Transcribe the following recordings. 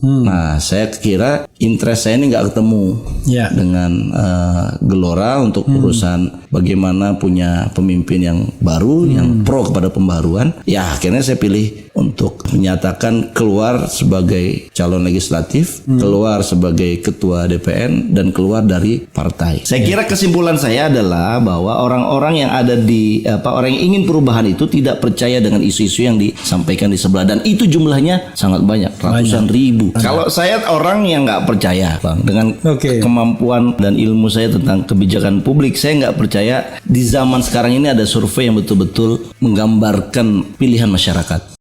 Nah, saya kira interest saya ini nggak ketemu dengan Gelora untuk urusan bagaimana punya pemimpin yang baru, yang pro kepada pembaruan. Ya, akhirnya saya pilih untuk menyatakan keluar sebagai calon legislatif, keluar sebagai ketua DPN, dan keluar dari partai. Saya kira kesimpulan saya adalah bahwa orang-orang yang ada di orang yang ingin perubahan itu tidak percaya dengan isu-isu yang disampaikan di sebelah, dan itu jumlahnya sangat banyak, ratusan ribu. Kalau saya orang yang nggak percaya, Bang, dengan kemampuan dan ilmu saya tentang kebijakan publik, saya nggak percaya di zaman sekarang ini ada survei yang betul-betul menggambarkan pilihan masyarakat.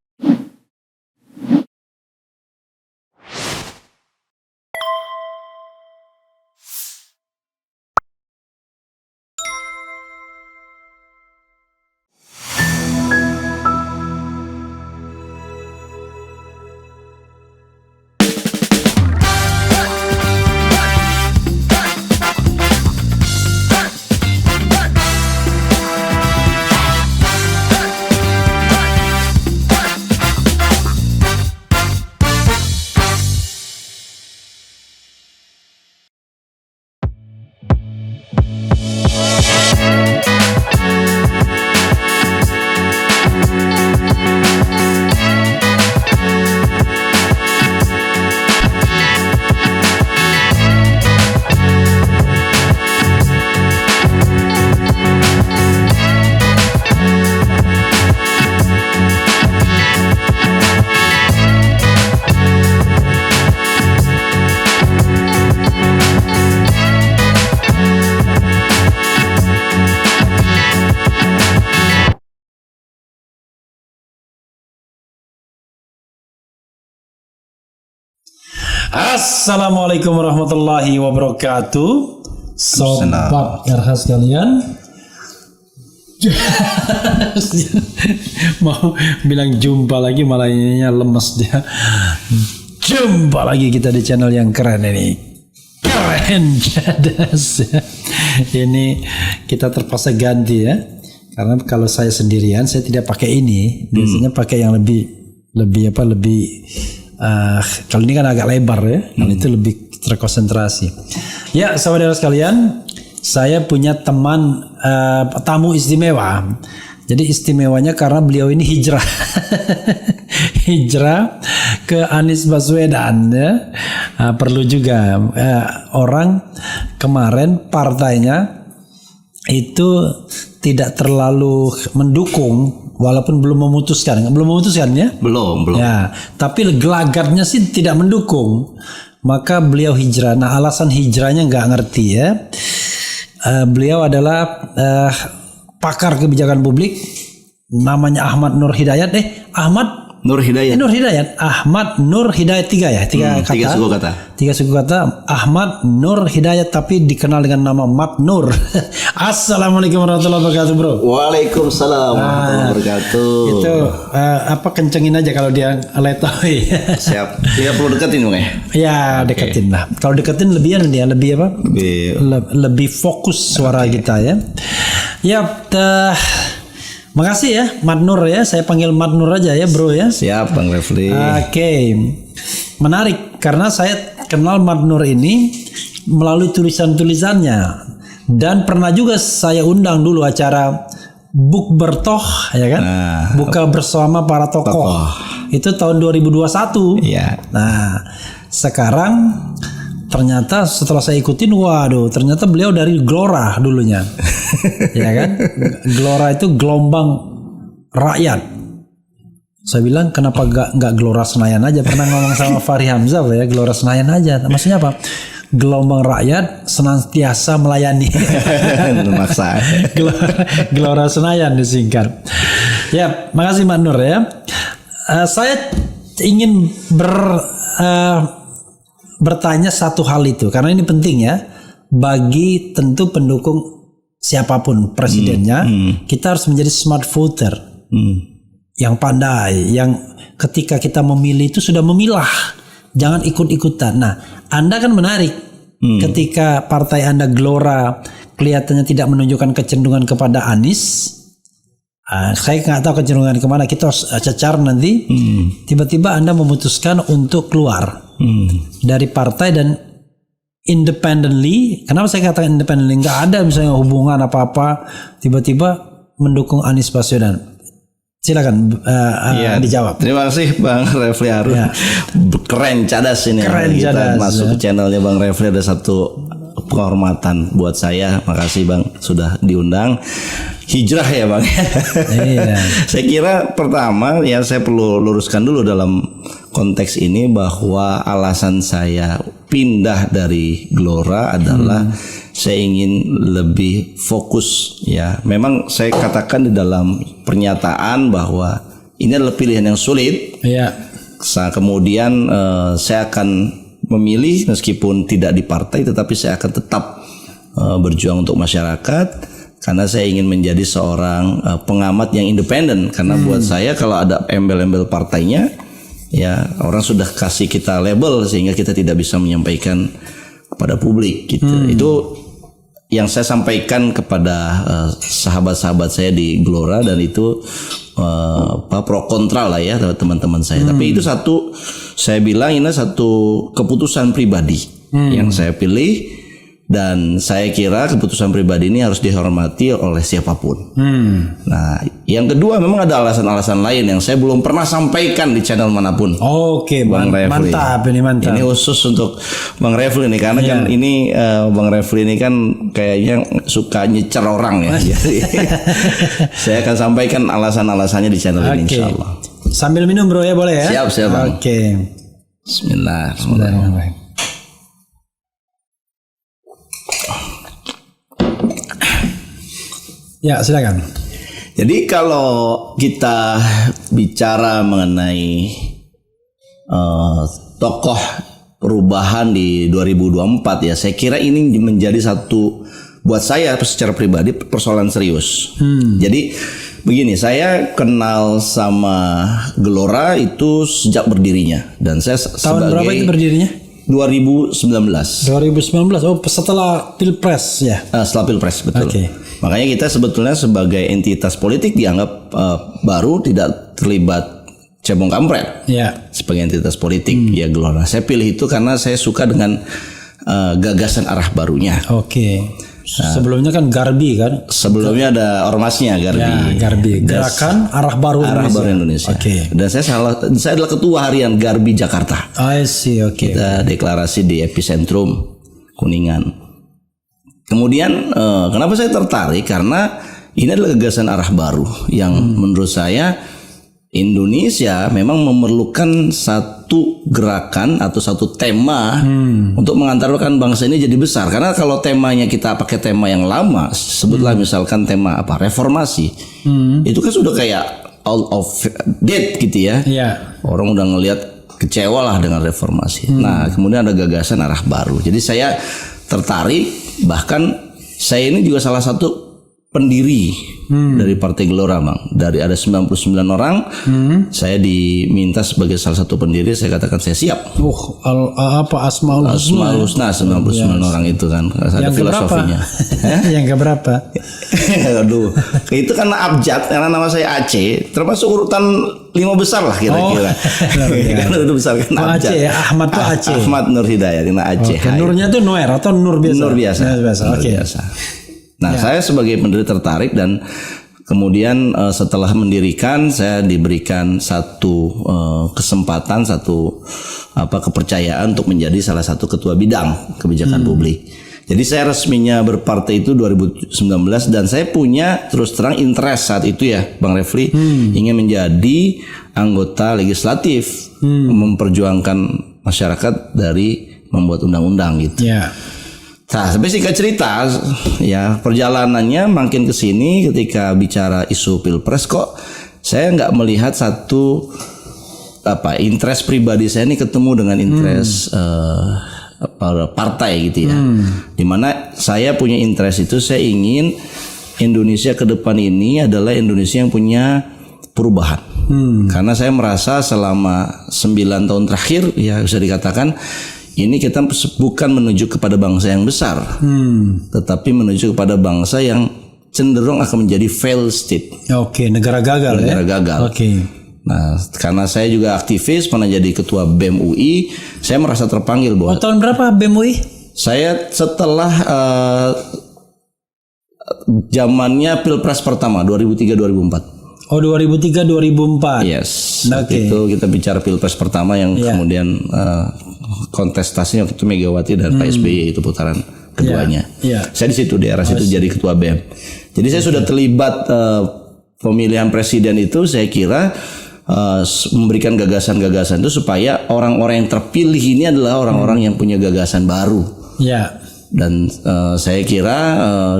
Assalamualaikum warahmatullahi wabarakatuh. Sobat RH sekalian, mau bilang jumpa lagi malah ininya lemes dia. Jumpa lagi kita di channel yang keren ini, keren jadas. Ini kita terpaksa ganti ya, karena kalau saya sendirian saya tidak pakai ini, biasanya pakai yang lebih kalau ini kan agak lebar ya, itu lebih terkonsentrasi. Ya, saudara sekalian, saya punya teman tamu istimewa. Jadi istimewanya karena beliau ini hijrah, hijrah ke Anies Baswedan ya. Perlu juga orang kemarin partainya itu tidak terlalu mendukung. Walaupun belum memutuskan ya? Belum. Ya, tapi gelagatnya sih tidak mendukung. Maka beliau hijrah. Nah, alasan hijrahnya nggak ngerti ya. Beliau adalah pakar kebijakan publik. Namanya Ahmad Nur Hidayat. Ahmad Nur Hidayat tiga suku kata Ahmad Nur Hidayat, tapi dikenal dengan nama Mat Nur. Assalamualaikum warahmatullahi wabarakatuh, bro. Waalaikumsalam warahmatullahi wabarakatuh. Itu kencengin aja kalau dia letoy. Siap. Tidak perlu deketin, Bang ya? Ya, deketin lah. Kalau deketin lebih fokus suara kita ya. Ya, makasih ya Mat Nur ya. Saya panggil Mat Nur aja ya, bro ya. Siap, Bang Refli. Oke. Menarik karena saya kenal Mat Nur ini melalui tulisan-tulisannya, dan pernah juga saya undang dulu acara Buk Bertoh ya kan? Buka bersama para tokoh. Itu tahun 2021. Iya. Nah, sekarang ternyata setelah saya ikutin, waduh, ternyata beliau dari Gelora dulunya. Ya kan? Gelora itu gelombang rakyat. Saya bilang kenapa nggak Gelora Senayan aja? Pernah ngomong sama Fahri Hamzah ya, Gelora Senayan aja. Maksudnya apa? Gelombang rakyat senantiasa melayani. Maksa. Gelora Senayan disingkat. Ya, makasih Mak Nur ya. Saya ingin bertanya satu hal itu karena ini penting ya bagi tentu pendukung siapapun presidennya. Kita harus menjadi smart voter, yang pandai, yang ketika kita memilih itu sudah memilah, jangan ikut-ikutan. Nah, Anda kan menarik ketika partai Anda Gelora kelihatannya tidak menunjukkan kecenderungan kepada Anies. saya nggak tahu kecenderungan kemana, kita cecar nanti. Tiba-tiba Anda memutuskan untuk keluar dari partai dan independently. Kenapa saya katakan independently? Nggak ada misalnya hubungan apa-apa, tiba-tiba mendukung Anies Baswedan. Silakan dijawab. Terima kasih Bang Refli Harun. Keren, cadas ini. Keren, kita cadas, masuk ke channelnya Bang Refli, ada satu penghormatan buat saya. Makasih Bang sudah diundang. Hijrah ya Bang. Iya. Saya kira pertama ya saya perlu luruskan dulu dalam konteks ini bahwa alasan saya pindah dari Gelora adalah saya ingin lebih fokus ya. Memang saya katakan di dalam pernyataan bahwa ini adalah pilihan yang sulit. Iya. Kemudian saya akan memilih meskipun tidak di partai, tetapi saya akan tetap berjuang untuk masyarakat karena saya ingin menjadi seorang pengamat yang independen. Karena buat saya kalau ada embel-embel partainya, ya orang sudah kasih kita label sehingga kita tidak bisa menyampaikan kepada publik gitu. Itu yang saya sampaikan kepada sahabat-sahabat saya di Gelora, dan itu pro kontra lah ya teman-teman saya. Tapi itu satu, saya bilang ini satu keputusan pribadi yang saya pilih, dan saya kira keputusan pribadi ini harus dihormati oleh siapapun. Nah, yang kedua memang ada alasan-alasan lain yang saya belum pernah sampaikan di channel manapun. Oke, Bang Refli. Mantap. Ini khusus untuk Bang Refli nih, karena kan ini Bang Refli ini kan kayaknya suka nyecer orang ya. Jadi saya akan sampaikan alasan-alasannya di channel ini insyaallah. Sambil minum bro ya, boleh ya? Siap Bang. Oke. Bismillahirrahmanirrahim. Ya, silakan. Jadi kalau kita bicara mengenai tokoh perubahan di 2024 ya, saya kira ini menjadi satu buat saya secara pribadi persoalan serius. Jadi begini, saya kenal sama Gelora itu sejak berdirinya, dan saya tahun berapa itu berdirinya? 2019. Oh, setelah Pilpres ya? Setelah Pilpres, betul. Makanya kita sebetulnya sebagai entitas politik dianggap baru, tidak terlibat cebong kampret sebagai entitas politik ya Gelora. Saya pilih itu karena saya suka dengan gagasan arah barunya. Sebelumnya kan Garbi kan? Sebelumnya ada ormasnya Garbi. Gerakan Arah Baru Indonesia. Dan saya adalah ketua harian Garbi Jakarta. I see. Kita deklarasi di Epicentrum Kuningan. Kemudian kenapa saya tertarik? Karena ini adalah gagasan arah baru yang menurut saya Indonesia memang memerlukan satu gerakan atau satu tema untuk mengantarkan bangsa ini jadi besar. Karena kalau temanya kita pakai tema yang lama, sebutlah misalkan tema apa, reformasi, itu kan sudah kayak out of date gitu ya. Orang udah ngelihat kecewa lah dengan reformasi. Nah, kemudian ada gagasan arah baru. Jadi saya tertarik, bahkan saya ini juga salah satu pendiri dari Partai Gelora Bang. Dari ada 99 orang, saya diminta sebagai salah satu pendiri. Saya katakan saya siap. Asmaul Husna 99 orang itu kan. Ada yang filosofinya. Yang keberapa? Aduh, itu karena abjad, karena nama saya Aceh, termasuk urutan 5 besar lah kira-kira. Kan udah besar kan abjad. Aceh ya, Ahmad tuh Aceh. Ahmad Nur Hidayat, karena Aceh. Nurnya tuh Noer atau Nur biasa? Nur biasa. Nur biasa. Nah, saya sebagai pendiri tertarik, dan kemudian setelah mendirikan saya diberikan satu kesempatan, satu kepercayaan untuk menjadi salah satu ketua bidang kebijakan publik. Jadi saya resminya berpartai itu 2019, dan saya punya terus terang interest saat itu ya Bang Refli, ingin menjadi anggota legislatif, memperjuangkan masyarakat dari membuat undang-undang gitu. Nah, sampai singkat cerita ya, perjalanannya makin ke sini ketika bicara isu Pilpres, kok saya nggak melihat satu interest pribadi saya ini ketemu dengan interest partai gitu ya. Dimana saya punya interest itu, saya ingin Indonesia ke depan ini adalah Indonesia yang punya perubahan. Karena saya merasa selama 9 tahun terakhir ya bisa dikatakan ini kita bukan menuju kepada bangsa yang besar, tetapi menuju kepada bangsa yang cenderung akan menjadi failed state. Oke, negara gagal ya. Negara gagal. Oke. Nah, karena saya juga aktivis, pernah jadi ketua BEM UI, saya merasa terpanggil bahwa. Tahun berapa BEM UI? Saya setelah zamannya Pilpres pertama 2003-2004. Oh, 2003-2004. Yes. Waktu itu kita bicara Pilpres pertama yang kemudian kontestasinya waktu itu Megawati dan Pak SBY itu putaran keduanya. Saya di situ, di era situ jadi ketua BEM. Jadi saya sudah terlibat pemilihan presiden itu, saya kira memberikan gagasan-gagasan itu supaya orang-orang yang terpilih ini adalah orang-orang yang punya gagasan baru. Dan saya kira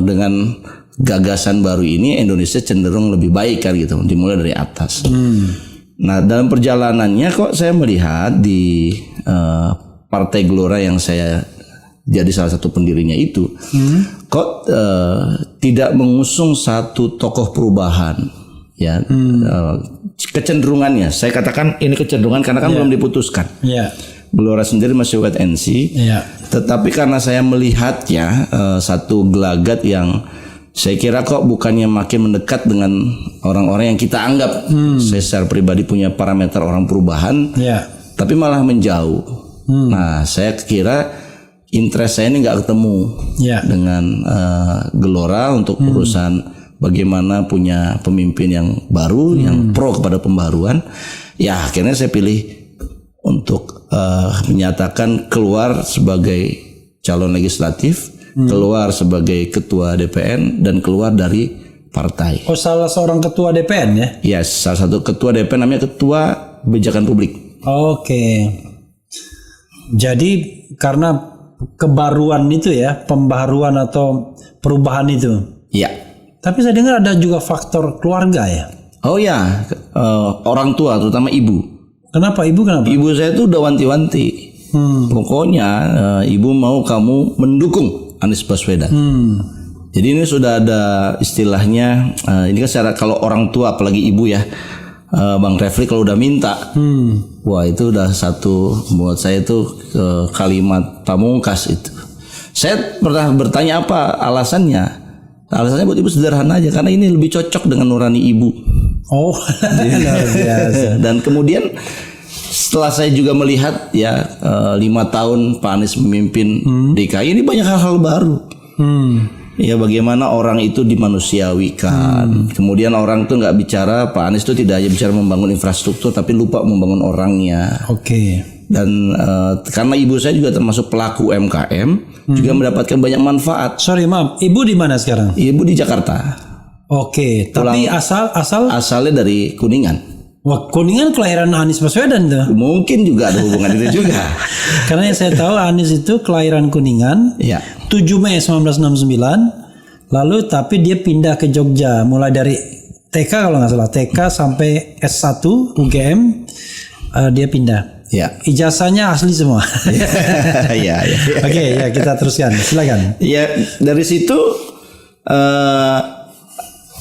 dengan gagasan baru ini Indonesia cenderung lebih baik kan gitu, dimulai dari atas. Nah, dalam perjalanannya kok saya melihat di Partai Gelora yang saya jadi salah satu pendirinya itu, kok tidak mengusung satu tokoh perubahan, ya. Kecenderungannya, saya katakan ini kecenderungan karena kan belum diputuskan. Gelora sendiri masih wait and see. Tetapi karena saya melihatnya satu gelagat yang saya kira kok bukannya makin mendekat dengan orang-orang yang kita anggap, saya secara pribadi punya parameter orang perubahan, tapi malah menjauh. Nah, saya kira interest saya ini nggak ketemu dengan Gelora untuk urusan bagaimana punya pemimpin yang baru, yang pro kepada pembaruan. Ya, akhirnya saya pilih untuk menyatakan keluar sebagai calon legislatif, keluar sebagai ketua DPN, dan keluar dari partai. Oh, salah seorang ketua DPN ya? Yes, salah satu ketua DPN namanya Ketua Kebijakan Publik. Oke. Jadi karena kebaruan itu ya, pembaharuan atau perubahan itu. Iya. Tapi saya dengar ada juga faktor keluarga ya. Oh ya, orang tua terutama ibu. Kenapa ibu? Kenapa? Ibu saya tuh udah wanti-wanti. Pokoknya ibu mau kamu mendukung Anies Baswedan. Jadi ini sudah ada istilahnya. Ini kan secara kalau orang tua apalagi ibu ya, Bang Refli kalau udah minta, wah itu udah satu buat saya itu kalimat pamungkas itu. Saya pernah bertanya apa alasannya. Alasannya buat ibu sederhana aja, karena ini lebih cocok dengan nurani ibu. Oh, luar biasa. Dan kemudian setelah saya juga melihat ya 5 tahun Pak Anies memimpin DKI, ini banyak hal-hal baru. Ya, bagaimana orang itu dimanusiawikan. Kemudian orang tuh nggak bicara, Pak Anies itu tidak hanya bicara membangun infrastruktur, tapi lupa membangun orangnya. Dan karena ibu saya juga termasuk pelaku UMKM, juga mendapatkan banyak manfaat. Sorry maaf, ibu di mana sekarang? Ibu di Jakarta. Tapi asalnya dari Kuningan. Wah, Kuningan kelahiran Anies Baswedan tuh. Mungkin juga ada hubungan itu juga. Karena yang saya tahu Anies itu kelahiran Kuningan. 7 Mei 1969. Lalu tapi dia pindah ke Jogja mulai dari TK kalau nggak salah, TK sampai S1 UGM dia pindah. Ijazahnya asli semua. Oke, ya kita teruskan. Silakan. Ya, dari situ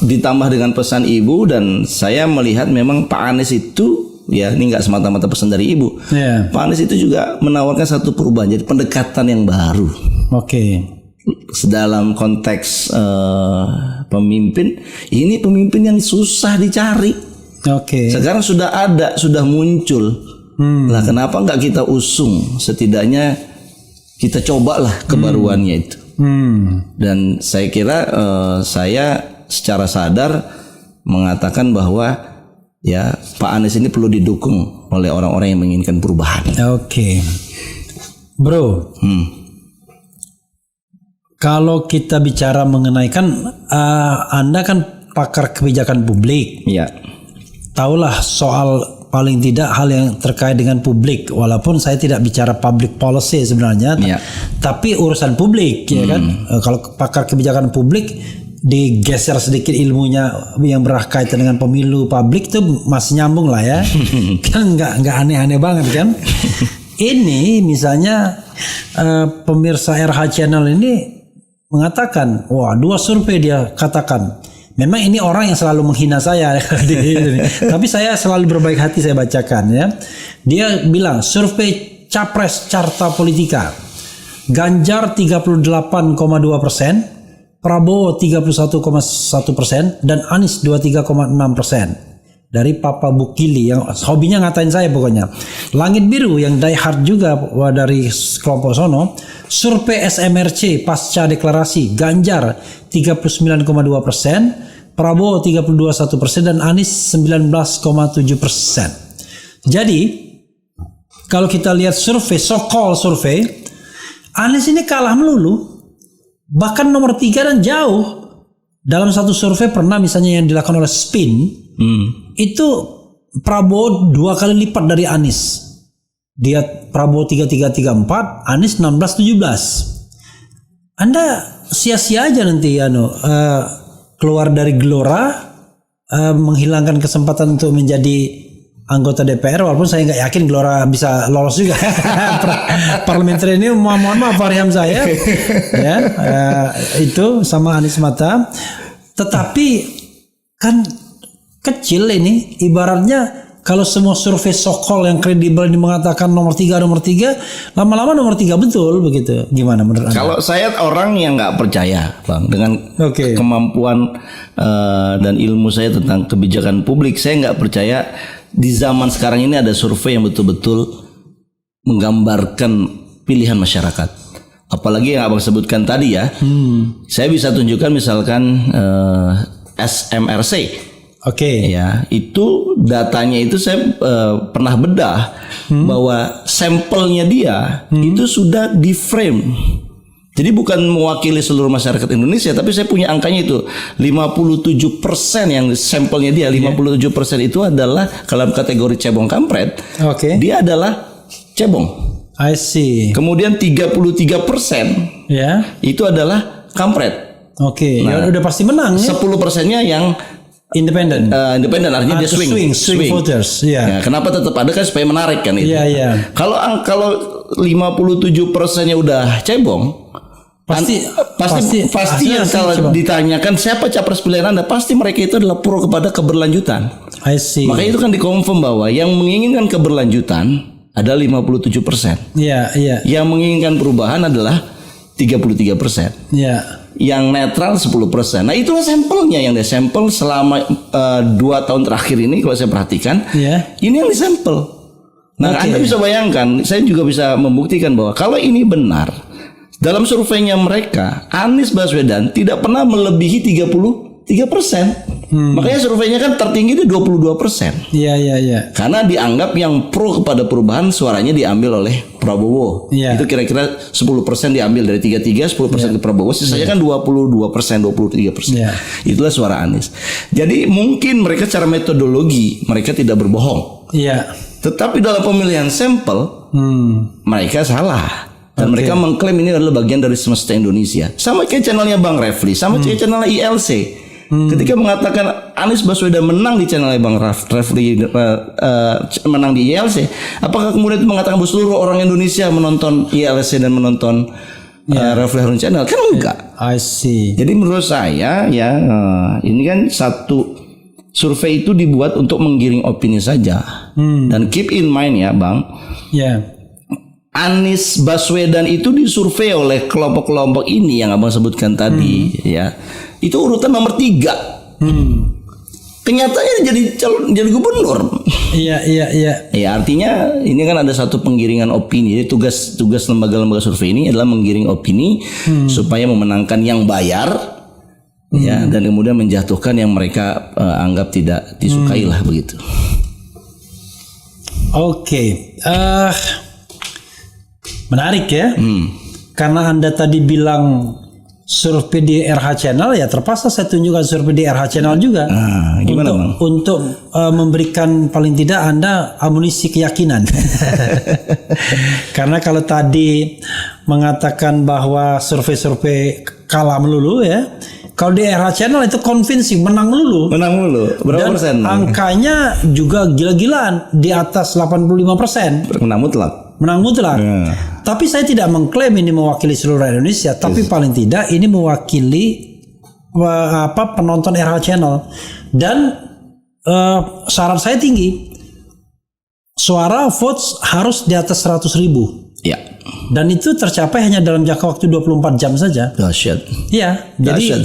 ditambah dengan pesan ibu, dan saya melihat memang Pak Anies itu ya ini nggak semata-mata pesan dari ibu. Pak Anies itu juga menawarkan satu perubahan, jadi pendekatan yang baru. Dalam konteks pemimpin, ini pemimpin yang susah dicari. Sekarang sudah ada, sudah muncul. Nah, kenapa nggak kita usung? Setidaknya kita cobalah kebaruannya itu. Dan saya kira saya secara sadar mengatakan bahwa ya Pak Anies ini perlu didukung oleh orang-orang yang menginginkan perubahan. Bro. Kalau kita bicara mengenai Anda kan pakar kebijakan publik. Tahulah soal paling tidak hal yang terkait dengan publik, walaupun saya tidak bicara public policy sebenarnya, tapi urusan publik ya kan. Kalau pakar kebijakan publik digeser sedikit ilmunya yang berkaitan dengan pemilu publik itu masih nyambung lah ya. Kan nggak aneh-aneh banget kan. Ini misalnya pemirsa RH Channel ini mengatakan, wah 2 survei dia katakan. Memang ini orang yang selalu menghina saya. Tapi saya selalu berbaik hati saya bacakan ya. Dia bilang survei Capres Carta Politika. Ganjar 38,2%, Prabowo 31,1% dan Anies 23,6%. Dari Papa Bukili yang hobinya ngatain saya pokoknya. Langit Biru yang die hard juga dari kelompok sono. Survei SMRC pasca deklarasi Ganjar 39,2%, Prabowo 32,1% dan Anies 19,7%. Jadi kalau kita lihat survei, so-called survei, Anies ini kalah melulu. Bahkan nomor 3 dan jauh. Dalam satu survei pernah misalnya yang dilakukan oleh Spin, itu Prabowo 2 kali lipat dari Anies. Dia Prabowo 3334, Anies 1617. Anda sia-sia aja nanti keluar dari gelora, menghilangkan kesempatan untuk menjadi anggota DPR, walaupun saya nggak yakin gelora bisa lolos juga. Parlementer ini mohon maaf Fahri Hamzah ya, itu sama Anies Mata. Tetapi kan kecil ini, ibaratnya kalau semua survei sokol yang kredibel ini mengatakan nomor 3, lama-lama nomor 3 betul begitu. Gimana menurut Anda? Kalau saya orang yang nggak percaya, Bang, dengan kemampuan dan ilmu saya tentang kebijakan publik, saya nggak percaya di zaman sekarang ini ada survei yang betul-betul menggambarkan pilihan masyarakat. Apalagi yang Abang sebutkan tadi ya. Saya bisa tunjukkan misalkan SMRC. Ya, itu datanya itu saya pernah bedah bahwa sampelnya dia itu sudah di frame. Jadi bukan mewakili seluruh masyarakat Indonesia, tapi saya punya angkanya itu 57% yang sampelnya dia 57% itu adalah dalam kategori cebong kampret. Dia adalah cebong. I see. Kemudian 33% itu adalah kampret. Nah, udah pasti menang ya. 10%-nya yang independen. Independen artinya dia swing voters. Ya, kenapa tetap ada kan supaya menarik kan itu. Kalau 57%-nya udah cebong, pasti yang kalau ditanyakan siapa capres pilihan Anda, pasti mereka itu adalah pro kepada keberlanjutan. I see. Makanya itu kan dikonfirm bahwa yang menginginkan keberlanjutan ada 57%. Yang menginginkan perubahan adalah 33%. Yang netral 10%. Nah, itulah sampelnya yang disampel selama 2 tahun terakhir ini kalau saya perhatikan. Ini yang disampel. Nah, Anda bisa bayangkan, saya juga bisa membuktikan bahwa kalau ini benar, dalam surveinya mereka, Anies Baswedan tidak pernah melebihi 33%. Makanya surveinya kan tertinggi di 22%. Karena dianggap yang pro kepada perubahan suaranya diambil oleh Prabowo. Itu kira-kira 10% diambil dari 33, 10% ke Prabowo. Sisanya kan 22%, 23%. Itulah suara Anies. Jadi mungkin mereka secara metodologi mereka tidak berbohong. Tetapi dalam pemilihan sampel mereka salah. Dan mereka mengklaim ini adalah bagian dari semesta Indonesia. Sama kayak channelnya Bang Refli, sama kayak channelnya ILC. Ketika mengatakan Anies Baswedan menang di channelnya Bang Refli, menang di ILC, apakah kemudian itu mengatakan bahwa seluruh orang Indonesia menonton ILC dan menonton Refli Harun Channel? Kan enggak. I see. Jadi menurut saya ya ini kan satu survei itu dibuat untuk menggiring opini saja. Dan keep in mind ya Bang, Anies Baswedan itu disurvei oleh kelompok-kelompok ini yang Abang sebutkan tadi ya. Itu urutan nomor 3. Kenyataannya jadi gubernur. Ya artinya ini kan ada satu penggiringan opini. Jadi tugas lembaga-lembaga survei ini adalah menggiring opini supaya memenangkan yang bayar ya, dan kemudian menjatuhkan yang mereka anggap tidak disukai lah begitu. Menarik ya. Karena Anda tadi bilang survei di RH Channel, ya terpaksa saya tunjukkan survei di RH Channel juga. Gimana Bang? Untuk memberikan paling tidak Anda amunisi keyakinan. Karena kalau tadi mengatakan bahwa survei-survei kalah melulu ya, kalau di RH Channel itu convincing, menang melulu. Berapa persen? Angkanya juga gila-gilaan, di atas 85%. Menang mutlak. Tapi saya tidak mengklaim ini mewakili seluruh Indonesia, tapi paling tidak ini mewakili penonton RH Channel. Dan syarat saya tinggi. Suara votes harus di atas 100.000. Ya. Dan itu tercapai hanya dalam jangka waktu 24 jam saja. Dahsyat. Iya, jadi Dahsyat.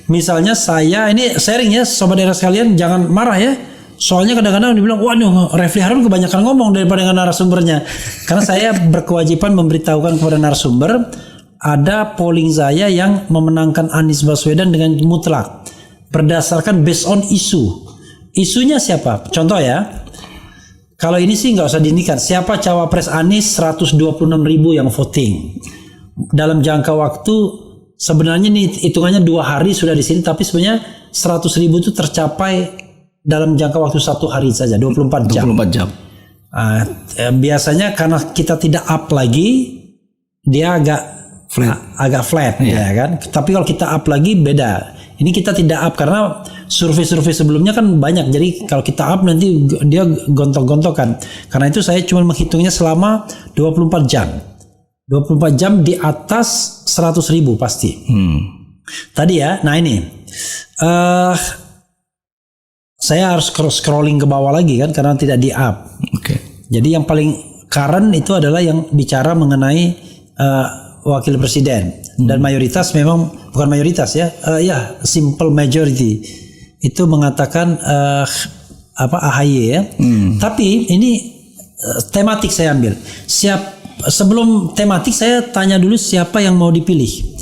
misalnya saya ini sharing ya sobat daerah sekalian, jangan marah ya. Soalnya kadang-kadang dibilang, waduh Refli Harun kebanyakan ngomong daripada dengan narasumbernya. Karena saya berkewajiban memberitahukan kepada narasumber, ada polling saya yang memenangkan Anies Baswedan dengan mutlak. Berdasarkan based on isu. Isunya siapa? Contoh ya. Kalau ini sih nggak usah diindikan. Siapa cawapres Anies 126.000 yang voting. Dalam jangka waktu sebenarnya nih hitungannya 2 hari sudah di sini, tapi sebenarnya 100.000 itu tercapai dalam jangka waktu 1 hari saja, 24 jam. 24 jam. Biasanya karena kita tidak up lagi, dia agak flat ya kan. Tapi kalau kita up lagi beda. Ini kita tidak up karena survei-survei sebelumnya kan banyak. Jadi kalau kita up nanti dia gontok-gontokan. Karena itu saya cuma menghitungnya selama 24 jam. 24 jam di atas 100.000 pasti. Tadi ya, nah ini. Saya harus scrolling ke bawah lagi kan karena tidak di up. Jadi yang paling current itu adalah yang bicara mengenai wakil presiden. Dan mayoritas memang bukan mayoritas ya, simple majority itu mengatakan AHY ya. Tapi ini tematik saya ambil. Sebelum tematik saya tanya dulu siapa yang mau dipilih.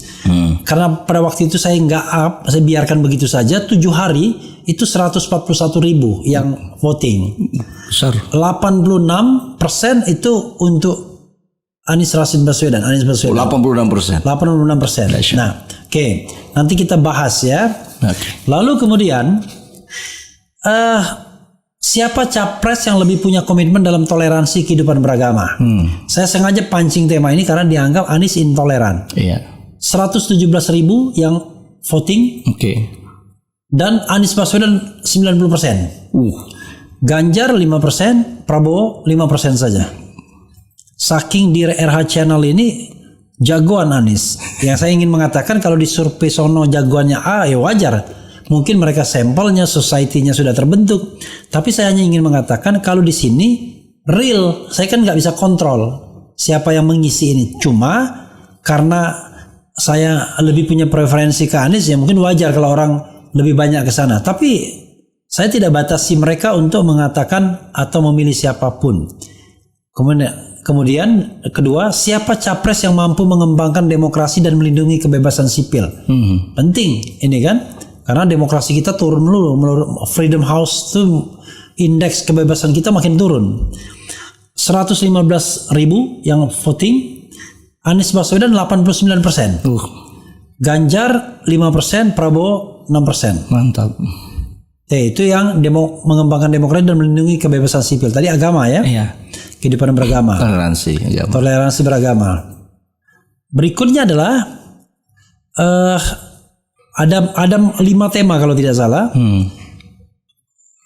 Karena pada waktu itu saya nggak up, saya biarkan begitu saja. 7 hari itu 141.000 yang voting. Besar. 86% itu untuk Anies Rashid Baswedan. 86%. 86%. Nah, oke. Nanti kita bahas ya. Lalu kemudian siapa capres yang lebih punya komitmen dalam toleransi kehidupan beragama? Saya sengaja pancing tema ini karena dianggap Anies intoleran. 117.000 yang voting. Dan Anies Baswedan 90%. Ganjar 5%, Prabowo 5% saja. Saking di RH Channel ini jagoan Anies. Yang saya ingin mengatakan kalau di survei sono jagoannya A, ya wajar. Mungkin mereka sampelnya, society-nya sudah terbentuk. Tapi saya hanya ingin mengatakan kalau di sini real, saya kan nggak bisa kontrol siapa yang mengisi ini. Cuma karena saya lebih punya preferensi ke Anies, ya mungkin wajar kalau orang lebih banyak ke sana. Tapi saya tidak batasi mereka untuk mengatakan atau memilih siapapun. Kemudian kedua, siapa capres yang mampu mengembangkan demokrasi dan melindungi kebebasan sipil? Penting ini kan, karena demokrasi kita turun dulu. Freedom House tuh indeks kebebasan kita makin turun. 115.000 yang voting, Anies Baswedan 89%, Ganjar 5%, Prabowo 6%. Mantap. Itu yang mengembangkan demokrasi dan melindungi kebebasan sipil. Tadi agama ya. Kehidupan beragama. Toleransi beragama. Berikutnya adalah ada 5 tema kalau tidak salah.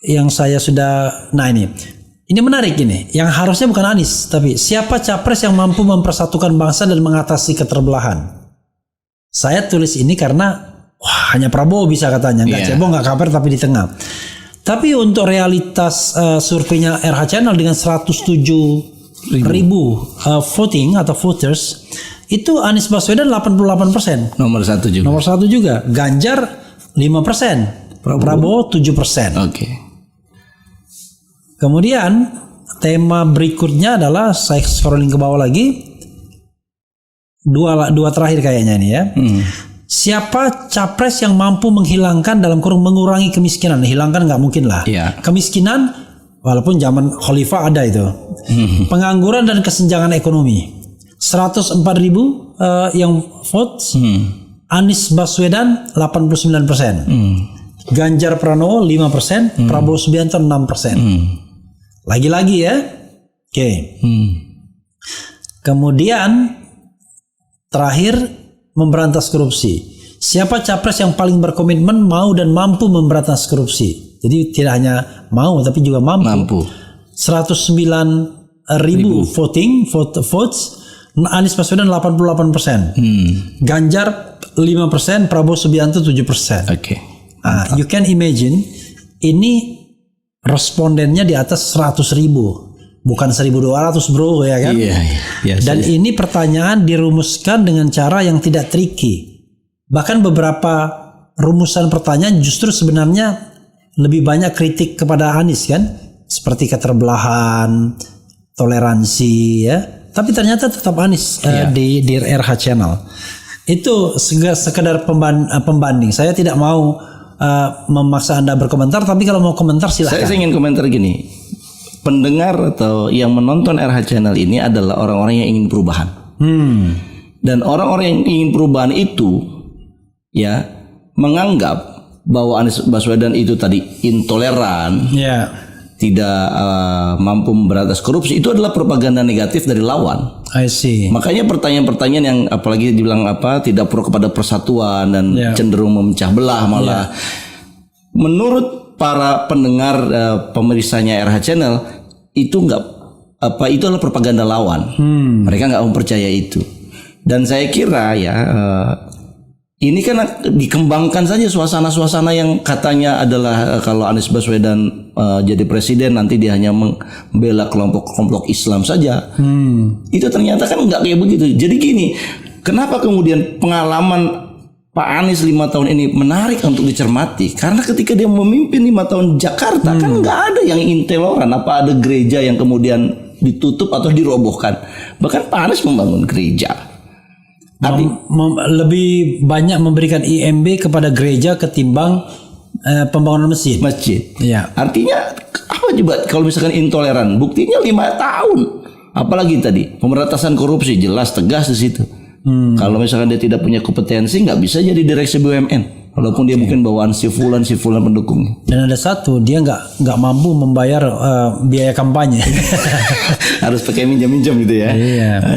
Yang saya sudah, nah ini menarik ini. Yang harusnya bukan Anies, tapi siapa capres yang mampu mempersatukan bangsa dan mengatasi keterbelahan. Saya tulis ini karena hanya Prabowo bisa katanya, nggak cebong, nggak kabar, tapi di tengah. Tapi untuk realitas surveinya RH Channel dengan 107.000 voting atau voters, itu Anies Baswedan 88%. Nomor 1 juga. Ganjar 5%. Prabowo 7%. Kemudian tema berikutnya adalah, saya scrolling ke bawah lagi, dua terakhir kayaknya ini ya. Siapa capres yang mampu menghilangkan dalam kurung mengurangi kemiskinan? Hilangkan nggak mungkin lah. Kemiskinan, walaupun zaman Khalifah ada itu. Pengangguran dan kesenjangan ekonomi. 104.000 yang vote. Anies Baswedan 89%. Ganjar Pranowo 5%. Prabowo Subianto 6%. Lagi-lagi ya. Kemudian terakhir, memberantas korupsi. Siapa capres yang paling berkomitmen mau dan mampu memberantas korupsi? Jadi tidak hanya mau tapi juga mampu. 109.000 votes. Anies Baswedan 88%. Ganjar 5%, Prabowo Subianto 7%. You can imagine ini respondennya di atas 100.000. bukan 1.200 bro ya kan. Iya. Dan ini pertanyaan dirumuskan dengan cara yang tidak tricky. Bahkan beberapa rumusan pertanyaan justru sebenarnya lebih banyak kritik kepada Anies kan, seperti keterbelahan, toleransi ya. Tapi ternyata tetap Anies di RH Channel. Itu sekedar pembanding. Saya tidak mau memaksa Anda berkomentar, tapi kalau mau komentar silahkan. Saya ingin komentar gini. Pendengar atau yang menonton RH Channel ini adalah orang-orang yang ingin perubahan. Dan orang-orang yang ingin perubahan itu ya menganggap bahwa Anies Baswedan itu tadi intoleran, tidak mampu memberantas korupsi, itu adalah propaganda negatif dari lawan. I see. Makanya pertanyaan-pertanyaan yang apalagi dibilang tidak pro kepada persatuan dan cenderung memecah belah malah. Menurut para pendengar pemirsanya RH Channel itu itu adalah propaganda lawan. Mereka nggak mempercaya itu. Dan saya kira ini kan dikembangkan saja suasana-suasana yang katanya adalah kalau Anies Baswedan jadi presiden nanti dia hanya membela kelompok-kelompok Islam saja. Itu ternyata kan nggak kayak begitu. Jadi gini, kenapa kemudian pengalaman Pak Anies 5 tahun ini menarik untuk dicermati? Karena ketika dia memimpin 5 tahun Jakarta kan nggak ada yang intoleran. Apa ada gereja yang kemudian ditutup atau dirobohkan? Bahkan Pak Anies membangun gereja. Lebih banyak memberikan IMB kepada gereja ketimbang pembangunan masjid. Ya. Artinya apa coba kalau misalkan intoleran? Buktinya 5 tahun. Apalagi tadi pemberantasan korupsi jelas tegas di situ. Kalau misalkan dia tidak punya kompetensi nggak bisa jadi direksi BUMN. Walaupun dia mungkin bawaan si fulan pendukungnya. Dan ada satu, dia nggak mampu membayar biaya kampanye. Harus pakai minjam gitu ya.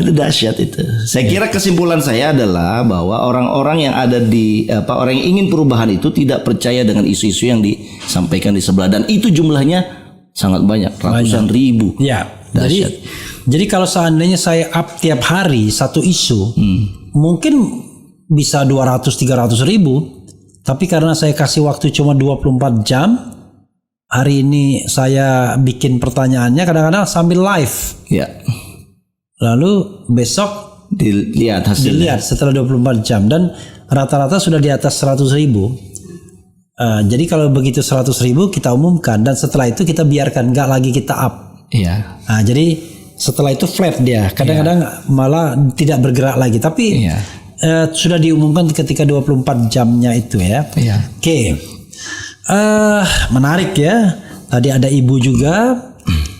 Itu dahsyat itu. Saya kira kesimpulan saya adalah bahwa orang-orang yang ada di orang yang ingin perubahan itu tidak percaya dengan isu-isu yang disampaikan di sebelah, dan itu jumlahnya sangat banyak, ratusan ribu. Ya. Jadi kalau seandainya saya up tiap hari satu isu, mungkin bisa 200-300 ribu. Tapi karena saya kasih waktu cuma 24 jam, hari ini saya bikin pertanyaannya kadang-kadang sambil live. Ya. Lalu besok dilihat hasilnya. Dilihat setelah 24 jam dan rata-rata sudah di atas 100 ribu. Jadi kalau begitu 100 ribu kita umumkan dan setelah itu kita biarkan, nggak lagi kita up. Iya. Jadi setelah itu flat dia. Kadang-kadang malah tidak bergerak lagi. Tapi sudah diumumkan ketika 24 jamnya itu ya. Oke. Menarik ya. Tadi ada Ibu juga.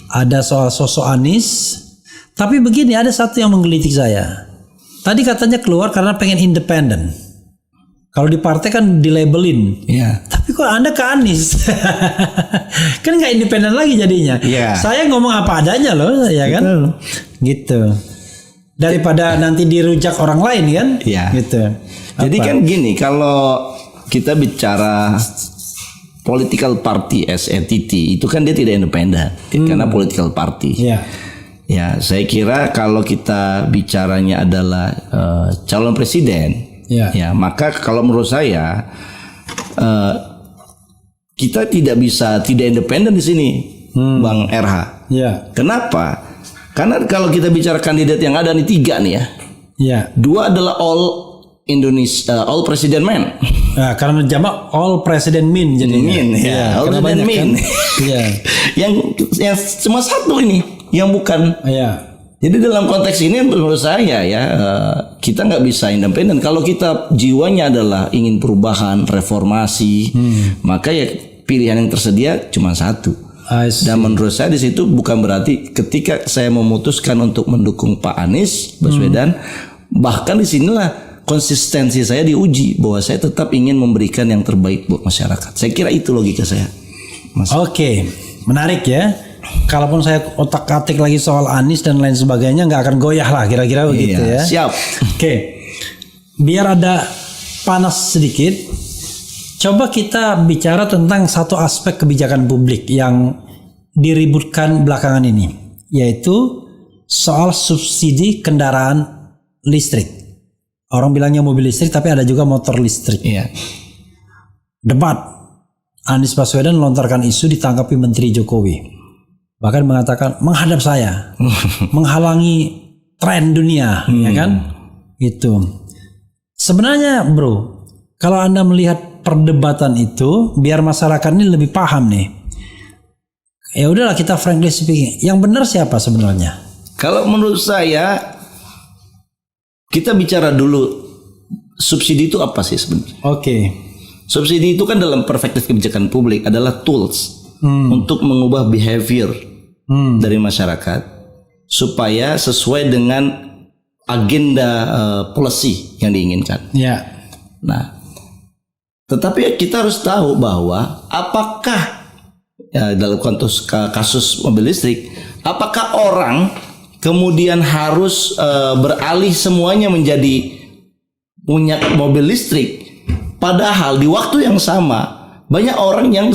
Ada soal sosok Anies. Tapi begini, ada satu yang menggelitik saya. Tadi katanya keluar karena pengen independen. Kalau di partai kan dilabelin. Tapi kok Anda ke Anies? Kan nggak independen lagi jadinya. Saya ngomong apa adanya loh, ya kan? Gitu. Daripada nanti dirujak orang lain kan? Gitu. Jadi kan gini, kalau kita bicara political party as entity, itu kan dia tidak independen karena political party. Ya, saya kira kalau kita bicaranya adalah calon presiden, ya maka kalau menurut saya kita tidak independen di sini, Bang RH. Kenapa? Karena kalau kita bicara kandidat yang ada nih 3 nih ya. 2 adalah all president men. Karena jamak all president men jadinya. All president men. Yang cuma satu ini yang bukan. Jadi dalam konteks ini menurut saya kita nggak bisa independen. Kalau kita jiwanya adalah ingin perubahan, reformasi, maka ya pilihan yang tersedia cuma satu. Dan menurut saya di situ bukan berarti ketika saya memutuskan untuk mendukung Pak Anies Baswedan, bahkan di sinilah konsistensi saya diuji bahwa saya tetap ingin memberikan yang terbaik buat masyarakat. Saya kira itu logika saya. Oke, menarik ya. Kalaupun saya otak-atik lagi soal Anies dan lain sebagainya nggak akan goyah lah kira-kira begitu ya. Siap. Oke. Biar ada panas sedikit. Coba kita bicara tentang satu aspek kebijakan publik yang diributkan belakangan ini, yaitu soal subsidi kendaraan listrik. Orang bilangnya mobil listrik, tapi ada juga motor listrik. Debat. Anies Baswedan melontarkan isu, ditanggapi Menteri Jokowi. bahkan mengatakan menghadap saya, menghalangi tren dunia, ya kan? Itu. Sebenarnya, bro, kalau Anda melihat perdebatan itu, biar masyarakat ini lebih paham nih. Ya udahlah, kita frankly speaking, yang benar siapa sebenarnya? Kalau menurut saya, kita bicara dulu subsidi itu apa sih sebenarnya? Oke. Subsidi itu kan dalam perspektif kebijakan publik adalah tools untuk mengubah behavior dari masyarakat supaya sesuai dengan agenda policy yang diinginkan. Ya. Nah, tetapi kita harus tahu bahwa apakah dalam konteks kasus mobil listrik, apakah orang kemudian harus beralih semuanya menjadi punya mobil listrik, padahal di waktu yang sama banyak orang yang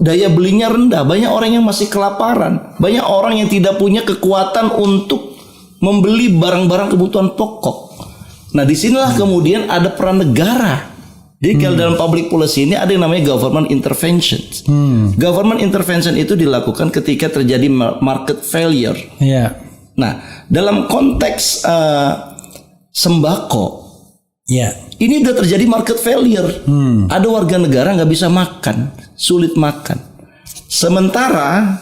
daya belinya rendah, banyak orang yang masih kelaparan, banyak orang yang tidak punya kekuatan untuk membeli barang-barang kebutuhan pokok. Nah, disinilah kemudian ada peran negara. Jadi kalau dalam public policy ini ada yang namanya government intervention. Government intervention itu dilakukan ketika terjadi market failure. Yeah. Nah, dalam konteks sembako, ini udah terjadi market failure. Ada warga negara nggak bisa makan, sulit makan. Sementara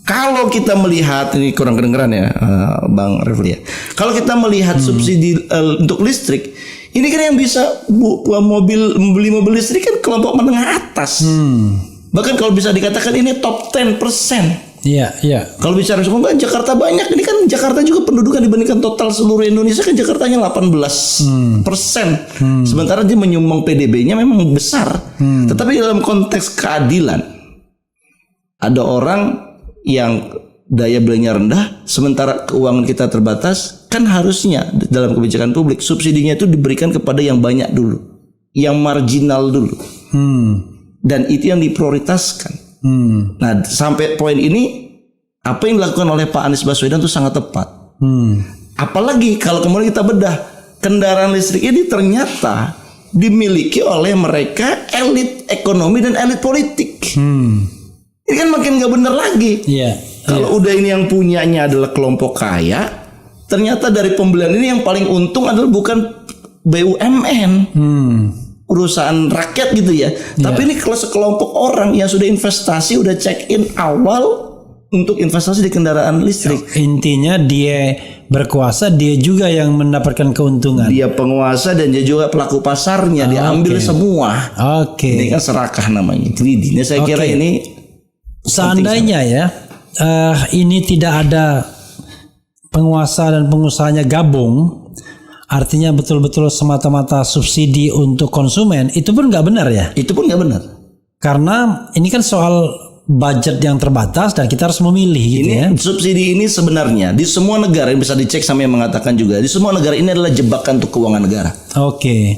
kalau kita melihat, ini kurang kedengeran ya, Bang Refli ya. Kalau kita melihat subsidi untuk listrik, ini kan yang bisa membeli mobil listrik kan kelompok menengah atas. Bahkan kalau bisa dikatakan ini top 10%. Iya. Kalau bicara kan Jakarta banyak, ini kan Jakarta juga pendudukan dibandingkan total seluruh Indonesia kan Jakartanya 18%. Sementara dia menyumbang PDB-nya memang besar. Tetapi dalam konteks keadilan, ada orang yang daya belinya rendah, sementara keuangan kita terbatas, kan harusnya dalam kebijakan publik subsidinya itu diberikan kepada yang banyak dulu, yang marginal dulu, dan itu yang diprioritaskan. Nah, sampai poin ini apa yang dilakukan oleh Pak Anies Baswedan itu sangat tepat. Apalagi kalau kemudian kita bedah, kendaraan listrik ini ternyata dimiliki oleh mereka elit ekonomi dan elit politik. Ini kan makin gak benar lagi. Kalau udah ini yang punyanya adalah kelompok kaya, ternyata dari pembelian ini yang paling untung adalah bukan BUMN. Perusahaan rakyat gitu ya. Tapi ini kalau sekelompok orang yang sudah investasi, udah check in awal untuk investasi di kendaraan listrik. Intinya dia berkuasa, dia juga yang mendapatkan keuntungan. Dia penguasa dan dia juga pelaku pasarnya, dia ambil semua. Ini kan serakah namanya. Greedy. Nah, saya kira ini seandainya ya ini tidak ada penguasa dan pengusahanya gabung, artinya betul-betul semata-mata subsidi untuk konsumen, itu pun nggak benar ya? Itu pun nggak benar. Karena ini kan soal budget yang terbatas dan kita harus memilih gitu ya. Subsidi ini sebenarnya di semua negara, yang bisa dicek sama yang mengatakan juga, di semua negara ini adalah jebakan untuk keuangan negara.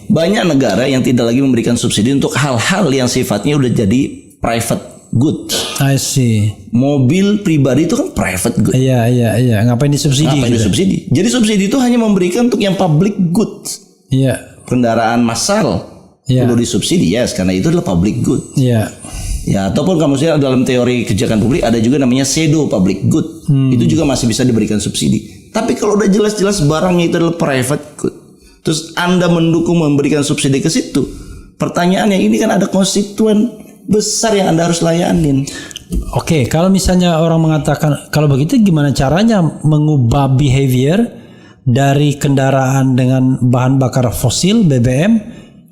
Banyak negara yang tidak lagi memberikan subsidi untuk hal-hal yang sifatnya udah jadi private good. I see. Mobil pribadi itu kan private good. Iya. Ngapain disubsidi? Disubsidi? Jadi subsidi itu hanya memberikan untuk yang public good. Kendaraan massal perlu disubsidi, karena itu adalah public good. Ya, ataupun kamu lihat dalam teori kebijakan publik ada juga namanya pseudo public good. Itu juga masih bisa diberikan subsidi. Tapi kalau udah jelas-jelas barangnya itu adalah private good, terus Anda mendukung memberikan subsidi ke situ, pertanyaannya ini kan ada konstituen besar yang Anda harus layanin. Kalau misalnya orang mengatakan kalau begitu gimana caranya mengubah behavior dari kendaraan dengan bahan bakar fosil BBM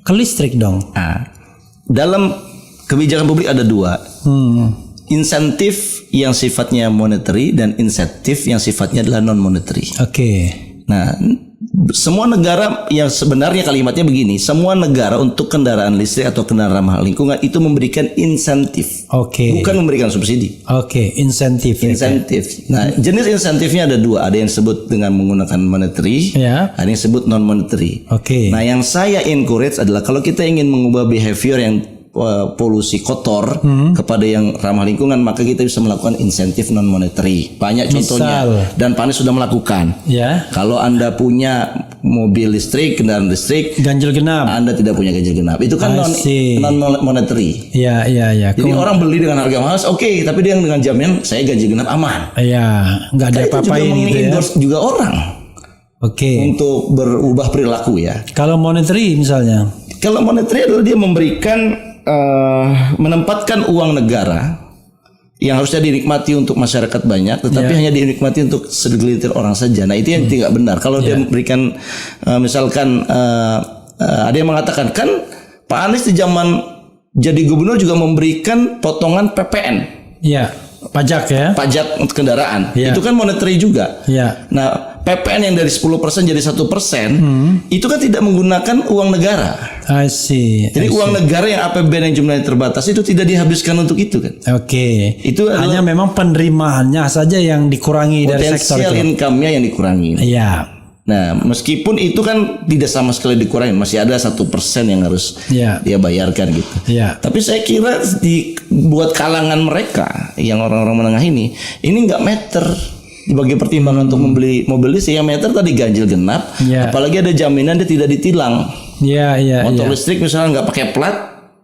ke listrik dong? Dalam kebijakan publik ada dua. Insentif yang sifatnya monetary dan insentif yang sifatnya adalah non monetary. Nah, semua negara yang sebenarnya kalimatnya begini, semua negara untuk kendaraan listrik atau kendaraan ramah lingkungan itu memberikan insentif, bukan memberikan subsidi. Insentif. Nah, jenis insentifnya ada dua, ada yang disebut dengan menggunakan monetary, ada yang disebut non monetary. Nah, yang saya encourage adalah kalau kita ingin mengubah behavior yang polusi kotor kepada yang ramah lingkungan, maka kita bisa melakukan insentif non monetary. Banyak contohnya dan PANIS sudah melakukan. Ya. Kalau Anda punya mobil listrik, kendaraan listrik, ganjil genap, Anda tidak punya ganjil genap. Itu kan non monetary. Iya. Jadi orang beli dengan harga mahal, oke, tapi dia dengan jaminan saya ganjil genap aman. Iya, nggak ada apa-apain gitu ya. Juga orang. Oke. Untuk berubah perilaku ya. Kalau monetary misalnya? Kalau monetary adalah dia memberikan menempatkan uang negara yang harusnya dinikmati untuk masyarakat banyak, tetapi hanya dinikmati untuk segelintir orang saja. Nah itu yang tidak benar. Kalau dia memberikan misalkan ada yang mengatakan kan Pak Anies di zaman jadi gubernur juga memberikan potongan PPN. Iya. Pajak ya. Pajak untuk kendaraan. Itu kan monetary juga. Nah PPN yang dari 10% jadi 1%, itu kan tidak menggunakan uang negara. I see. Jadi uang negara yang APBN yang jumlahnya terbatas itu tidak dihabiskan untuk itu kan. Oke. Itu hanya memang penerimaannya saja yang dikurangi dari sektor itu. Potensial income-nya yang dikurangi. Iya. Nah, meskipun itu kan tidak sama sekali dikurangi, masih ada 1% yang harus dia bayarkan gitu. Tapi saya kira buat kalangan mereka yang orang-orang menengah ini nggak meter sebagai pertimbangan untuk membeli mobil listrik. Yang meter tadi ganjil genap, apalagi ada jaminan dia tidak ditilang. Motor listrik misalnya nggak pakai plat,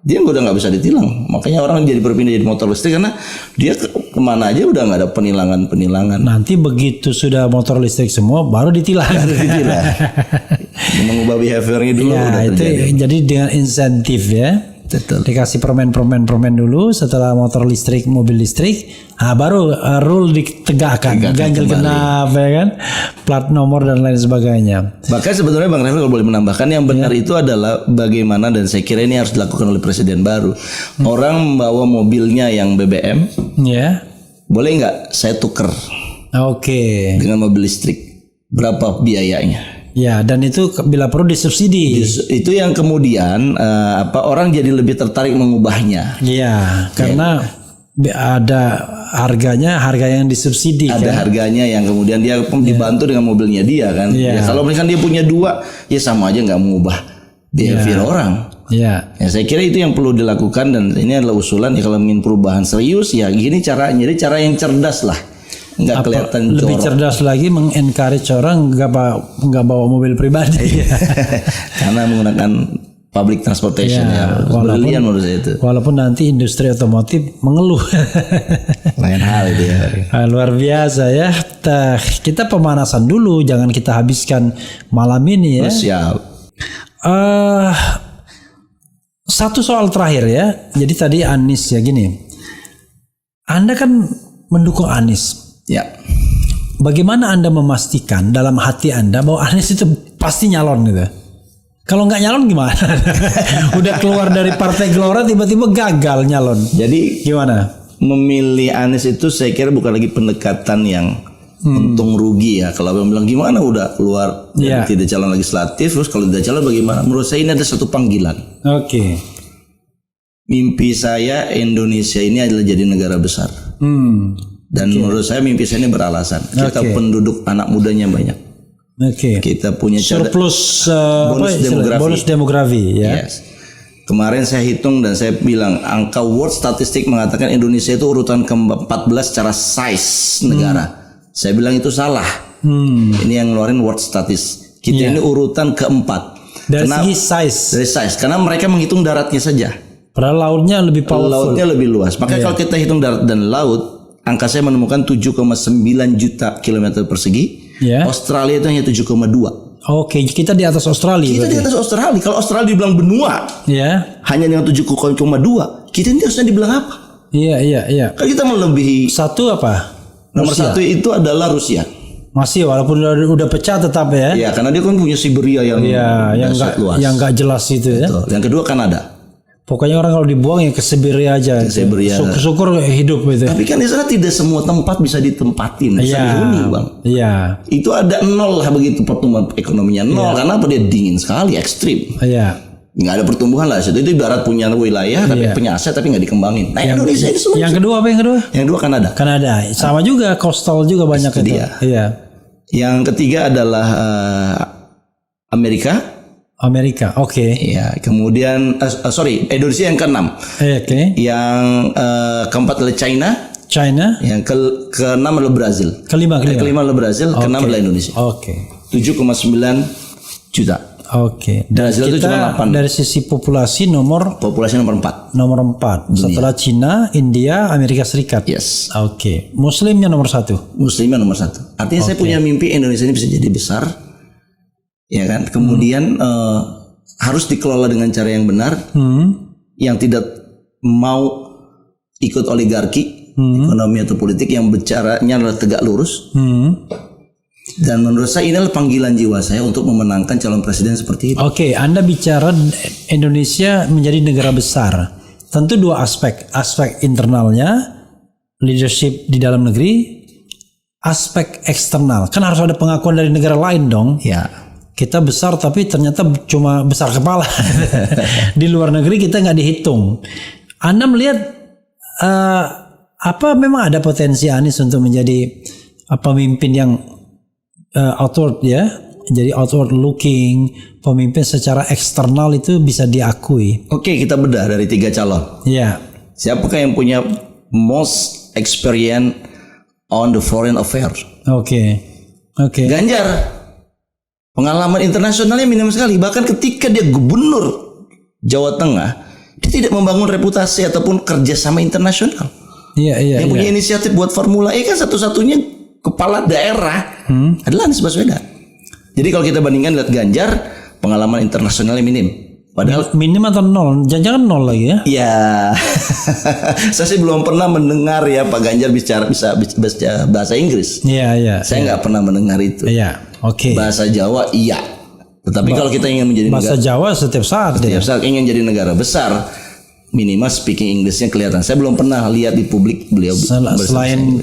dia udah nggak bisa ditilang. Makanya orang jadi berpindah jadi motor listrik karena dia kemana aja udah nggak ada penilangan. Nanti begitu sudah motor listrik semua baru ditilang. Mengubah behaviornya dulu udah itu terjadi. Jadi dengan insentif ya. Betul. Dikasih permen dulu, setelah motor listrik, mobil listrik, baru rule ditegakkan, ganjil genap ya kan, plat nomor dan lain sebagainya. Bahkan sebenarnya Bang Refli kalau boleh menambahkan, yang benar itu adalah bagaimana, dan saya kira ini harus dilakukan oleh presiden baru. Orang membawa mobilnya yang BBM, boleh nggak saya tuker dengan mobil listrik, berapa biayanya? Ya, dan itu bila perlu disubsidi. Itu yang kemudian orang jadi lebih tertarik mengubahnya. Iya, karena ada harga yang disubsidi. Ada harganya yang kemudian dia dibantu dengan mobilnya dia kan. Ya, kalau misalkan dia punya dua, ya sama aja nggak mengubah behavior orang. Ya, saya kira itu yang perlu dilakukan, dan ini adalah usulan ya, kalau ingin perubahan serius ya gini caranya. Jadi cara yang cerdas lah. Nggak kelihatan lebih jorok. Cerdas lagi mengencourage orang nggak bawa mobil pribadi karena menggunakan public transportation brilian menurut saya itu. Walaupun nanti industri otomotif mengeluh lain hal itu ya. Luar biasa ya. Kita pemanasan dulu, jangan kita habiskan malam ini ya. Siap. Satu soal terakhir ya. Jadi tadi Anies ya, gini, Anda kan mendukung Anies. Ya. Bagaimana Anda memastikan dalam hati Anda bahwa Anies itu pasti nyalon gitu? Kalau nggak nyalon gimana? Udah keluar dari Partai Gelora tiba-tiba gagal nyalon. Jadi gimana? Memilih Anies itu saya kira bukan lagi pendekatan yang untung rugi ya. Kalau orang bilang gimana udah keluar tidak calon legislatif, terus kalau tidak calon bagaimana? Menurut saya ini ada satu panggilan. Mimpi saya Indonesia ini adalah jadi negara besar. Dan menurut saya mimpi saya ini beralasan. Kita penduduk anak mudanya banyak. Kita punya surplus bonus demografi ya. Yes. Kemarin saya hitung dan saya bilang angka World Statistik mengatakan Indonesia itu urutan ke-14 secara size negara. Saya bilang itu salah. Ini yang ngeluarin World Statistik. Kita ini urutan ke-4. Dari segi size. Dari size, karena mereka menghitung daratnya saja. Padahal lautnya lebih powerful. Lautnya lebih luas. Maka kalau kita hitung darat dan laut, angka saya menemukan 7,9 juta kilometer persegi. Australia itu hanya 7,2. Kita di atas Australia. Kita di atas Australia. Kalau Australia dibilang benua, hanya dengan 7,2, kita ini harusnya dibilang apa? Iya. Kan kita melebihi. Satu apa? Nomor satu itu adalah Rusia. Masih walaupun udah pecah tetap ya. Iya, karena dia kan punya Siberia yang luas. Yang nggak jelas itu ya. Betul. Yang kedua Kanada. Pokoknya orang kalau dibuang ya ke Siberia aja. Syukur-syukur hidup gitu. Tapi kan di sana tidak semua tempat bisa ditempatin, bisa dihuni, Bang. Iya. Itu ada nol lah begitu pertumbuhan ekonominya nol. Karena apa? Dia dingin sekali, ekstrim. Nggak ada pertumbuhan lah. Itu ibarat punya wilayah tapi punya aset tapi nggak dikembangin. Nah Indonesia itu semua. Yang kedua apa yang kedua? Yang kedua Kanada. Sama juga, coastal juga banyak itu. Yang ketiga adalah Amerika. Amerika. Oke. Ya, kemudian Indonesia yang ke-6. Oke. Yang keempat adalah China. Yang ke-6 adalah Brazil. Kelima adalah Brazil, ke-6 adalah Indonesia. Oke. 7,9 juta. Oke. Dan Brazil itu cuma 8. Dari sisi populasi nomor 4. Nomor 4. Setelah Cina, India, Amerika Serikat. Yes. Oke. Muslimnya nomor 1. Muslimnya nomor 1. Artinya saya punya mimpi Indonesia ini bisa jadi besar. Ya kan, kemudian harus dikelola dengan cara yang benar, yang tidak mau ikut oligarki, ekonomi atau politik, yang bicaranya adalah tegak lurus. Dan menurut saya inilah panggilan jiwa saya untuk memenangkan calon presiden seperti itu. Oke, Anda bicara Indonesia menjadi negara besar. Tentu dua aspek internalnya, leadership di dalam negeri, aspek eksternal. Kan harus ada pengakuan dari negara lain dong. Ya. Kita besar tapi ternyata cuma besar kepala. Di luar negeri kita nggak dihitung. Anda melihat apa memang ada potensi Anies untuk menjadi pemimpin yang outward ya, jadi outward looking, pemimpin secara eksternal itu bisa diakui. Oke, kita bedah dari 3 calon. Ya. Siapakah yang punya most experience on the foreign affairs? Oke. Ganjar. Pengalaman internasionalnya minim sekali. Bahkan ketika dia gubernur Jawa Tengah, dia tidak membangun reputasi ataupun kerjasama internasional. Iya. Yang punya inisiatif buat Formula E kan satu-satunya kepala daerah adalah Anies Baswedan. Jadi kalau kita bandingkan lihat Ganjar, pengalaman internasionalnya minim. Padahal minim atau nol? Jangan-jangan nol lagi ya? Ya, saya sih belum pernah mendengar ya Pak Ganjar bisa bahasa Inggris. Iya. Saya nggak pernah mendengar itu. Iya. Oke. Bahasa Jawa iya. Tetapi kalau kita ingin menjadi bahasa Jawa setiap saat ingin jadi negara besar, minimal speaking Inggrisnya kelihatan. Saya belum pernah lihat di publik beliau selain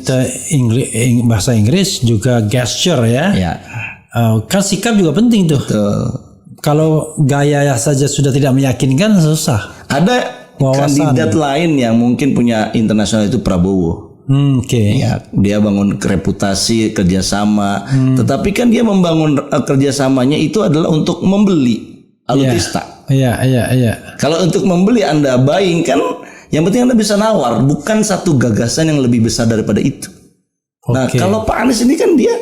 bahasa Inggris juga gesture ya. Ya. Kan sikap juga penting tuh. Kalau gaya saja sudah tidak meyakinkan susah. Ada kandidat lain yang mungkin punya internasional itu Prabowo. Ya, dia bangun reputasi kerjasama, tetapi kan dia membangun kerjasamanya itu adalah untuk membeli alutsista. Iya. Kalau untuk membeli Anda buying kan, yang penting Anda bisa nawar, bukan satu gagasan yang lebih besar daripada itu. Nah, kalau Pak Anies ini kan dia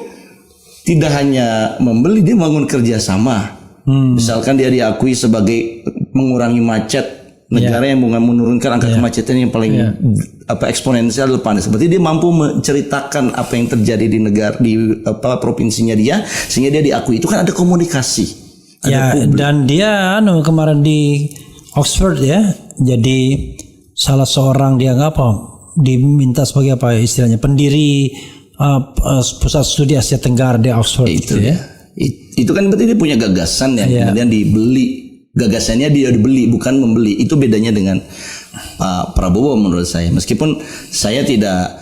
tidak hanya membeli, dia bangun kerjasama. Misalkan dia diakui sebagai mengurangi macet. Negara yang menurunkan angka kemacetan yang paling eksponensial adalah Pak Anies. Berarti dia mampu menceritakan apa yang terjadi di negara provinsinya dia, sehingga dia diakui. Itu kan ada komunikasi. Dan dia kemarin di Oxford ya, jadi salah seorang diminta sebagai istilahnya pendiri pusat studi Asia Tenggara di Oxford itu ya. Itu kan berarti dia punya gagasan yang kemudian dibeli. Gagasannya dia dibeli, bukan membeli. Itu bedanya dengan Pak Prabowo menurut saya. Meskipun saya tidak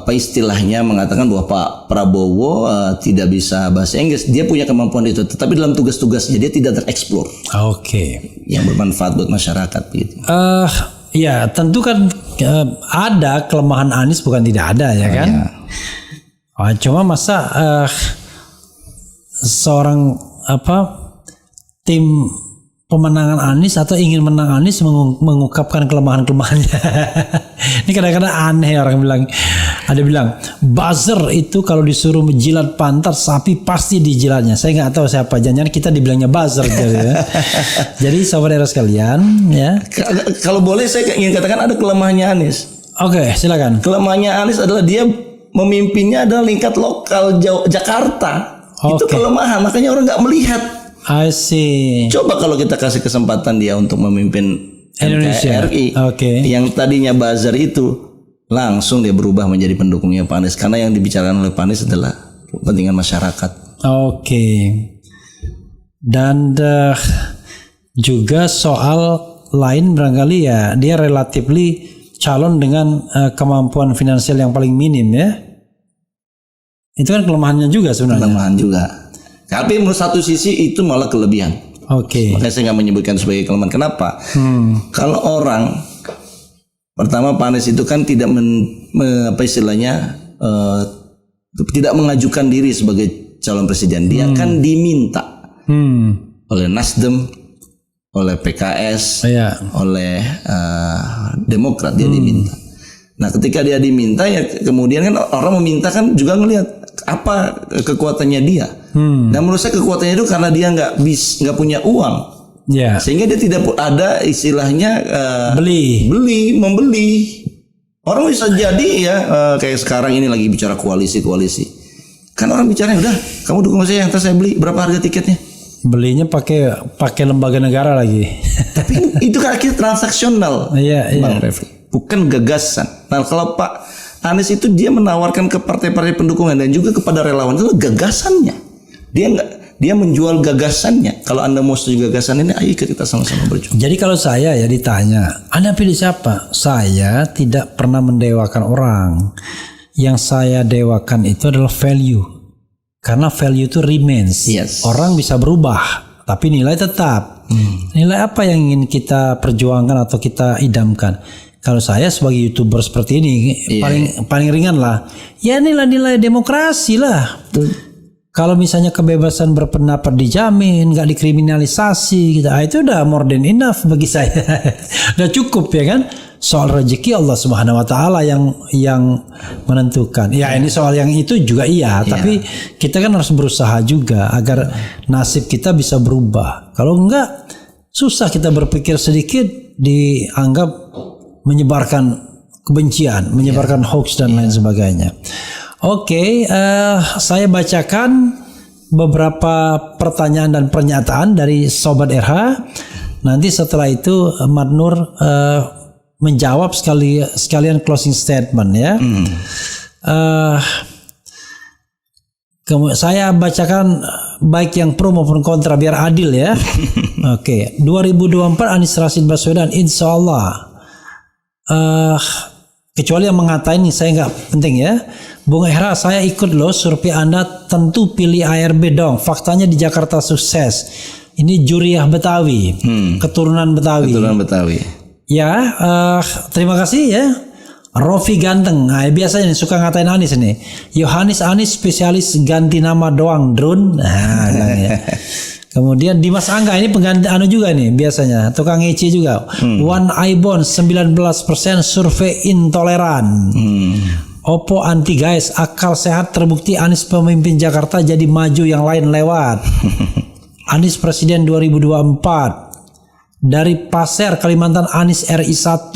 istilahnya mengatakan bahwa Pak Prabowo tidak bisa bahasa Inggris, dia punya kemampuan itu. Tetapi dalam tugas-tugasnya dia tidak tereksplor. Yang bermanfaat buat masyarakat gitu. Ya tentu kan ada kelemahan Anies, bukan tidak ada ya kan. Cuma masa seorang tim pemenangan Anies atau ingin menang Anies mengungkapkan kelemahan-kelemahannya. Ini kadang-kadang aneh orang bilang. Ada bilang buzzer itu kalau disuruh menjilat pantat sapi pasti dijilatnya. Saya nggak tahu siapa, jangan kita dibilangnya buzzer gitu ya. Jadi saudara sekalian ya. Kalau boleh saya ingin katakan ada kelemahannya Anies. Oke, silakan. Kelemahannya Anies adalah dia memimpinnya adalah lingkat lokal Jakarta. Itu kelemahan, makanya orang nggak melihat. I see. Coba kalau kita kasih kesempatan dia untuk memimpin Indonesia, NKRI, yang tadinya buzzer itu langsung dia berubah menjadi pendukungnya Pak Anies, karena yang dibicarakan oleh Pak Anies adalah kepentingan masyarakat. Dan juga soal lain barangkali ya, dia relatively calon dengan kemampuan finansial yang paling minim ya. Itu kan kelemahannya juga sebenarnya. Kelemahan juga. Tapi menurut satu sisi itu malah kelebihan. Makanya saya nggak menyebutkan sebagai kelemahan. Kenapa? Kalau orang pertama Pak Anies itu kan tidak tidak mengajukan diri sebagai calon presiden. Dia kan diminta oleh Nasdem, oleh PKS, oleh Demokrat dia diminta. Nah, ketika dia diminta ya kemudian kan orang meminta kan juga ngelihat apa kekuatannya dia. Dan menurut saya kekuatannya itu karena dia nggak punya uang, sehingga dia tidak ada istilahnya membeli. Orang bisa jadi ya kayak sekarang ini lagi bicara koalisi. Kan orang bicara udah kamu dukung saya, entar saya beli, berapa harga tiketnya? Belinya pakai lembaga negara lagi. Tapi itu kan akhirnya transaksional, Bang Refli. Bukan gagasan. Nah, kalau Pak Anies itu dia menawarkan ke partai-partai pendukungan dan juga kepada relawan itu gagasannya. Dia menjual gagasannya. Kalau Anda mau setuju gagasan ini, ayo kita sama-sama berjuang. Jadi kalau saya ya ditanya, Anda pilih siapa? Saya tidak pernah mendewakan orang. Yang saya dewakan itu adalah value. Karena value itu remains. Orang bisa berubah, tapi nilai tetap. Nilai apa yang ingin kita perjuangkan atau kita idamkan? Kalau saya sebagai YouTuber seperti ini paling ringan lah. Ya nilai-nilai demokrasi lah. Kalau misalnya kebebasan berpendapat dijamin, nggak dikriminalisasi, gitu, itu udah more than enough bagi saya. Udah cukup ya kan. Soal rezeki Allah Subhanahu Wa Taala yang menentukan. Ya ini soal yang itu juga tapi kita kan harus berusaha juga agar nasib kita bisa berubah. Kalau enggak, susah kita berpikir sedikit dianggap menyebarkan kebencian, menyebarkan hoax dan lain sebagainya. Oke, saya bacakan beberapa pertanyaan dan pernyataan dari Sobat RH. Nanti setelah itu Madnur menjawab sekalian closing statement ya. Saya bacakan baik yang pro maupun kontra biar adil ya. Oke, 2024 Anies Rashid Baswedan insya Allah. Kecuali yang mengatain saya nggak penting ya. Bung Ehra, saya ikut loh survei Anda, tentu pilih ARB dong. Faktanya di Jakarta sukses. Ini Juriah Betawi, keturunan Betawi. Ya, terima kasih ya. Rofi Ganteng, biasanya nih suka ngatain Anies nih. Yohanes Anies spesialis ganti nama doang, drone. Ya. Kemudian Dimas Angga ini pengganti juga nih biasanya tukang ece juga. One Ibon 19% survei intoleran. Oppo anti guys, akal sehat terbukti Anies pemimpin Jakarta jadi maju yang lain lewat. Anies Presiden 2024 dari Pasir Kalimantan Anies RI 1.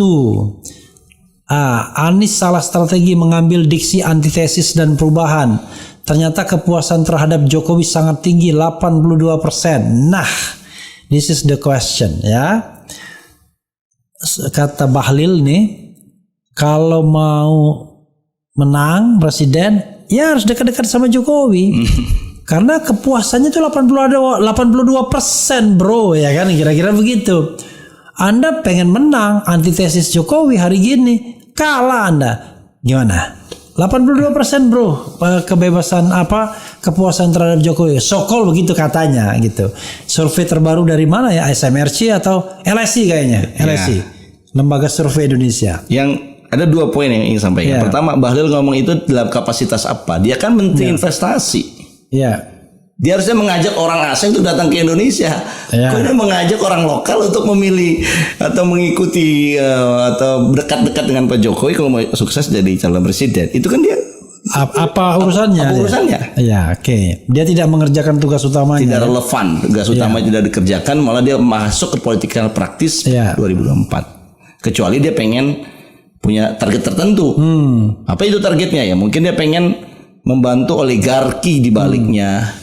Anies salah strategi mengambil diksi antitesis dan perubahan. Ternyata kepuasan terhadap Jokowi sangat tinggi 82%. Nah, this is the question ya. Kata Bahlil nih, kalau mau menang presiden ya harus dekat-dekat sama Jokowi. Karena kepuasannya itu 82% bro ya kan, kira-kira begitu. Anda pengen menang antitesis Jokowi hari gini, kalah Anda. Gimana? 82% bro kebebasan kepuasan terhadap Jokowi. Sokol begitu katanya gitu. Survei terbaru dari mana ya? SMRC atau LSI kayaknya? LSI. Lembaga Survei Indonesia. Yang ada 2 poin yang ingin sampaikan. Pertama, Bahlil ngomong itu dalam kapasitas apa? Dia kan menteri investasi. Dia harusnya mengajak orang asing untuk datang ke Indonesia. Kok dia mengajak orang lokal untuk memilih atau mengikuti atau dekat-dekat dengan Pak Jokowi kalau mau sukses jadi calon presiden? Itu kan dia apa urusannya? Apa urusannya? Ya, oke. Dia tidak mengerjakan tugas utamanya. Tidak relevan. Tugas utama tidak dikerjakan, malah dia masuk ke politikal praktis 2024. Kecuali dia pengen punya target tertentu. Apa itu targetnya ya? Mungkin dia pengen membantu oligarki di baliknya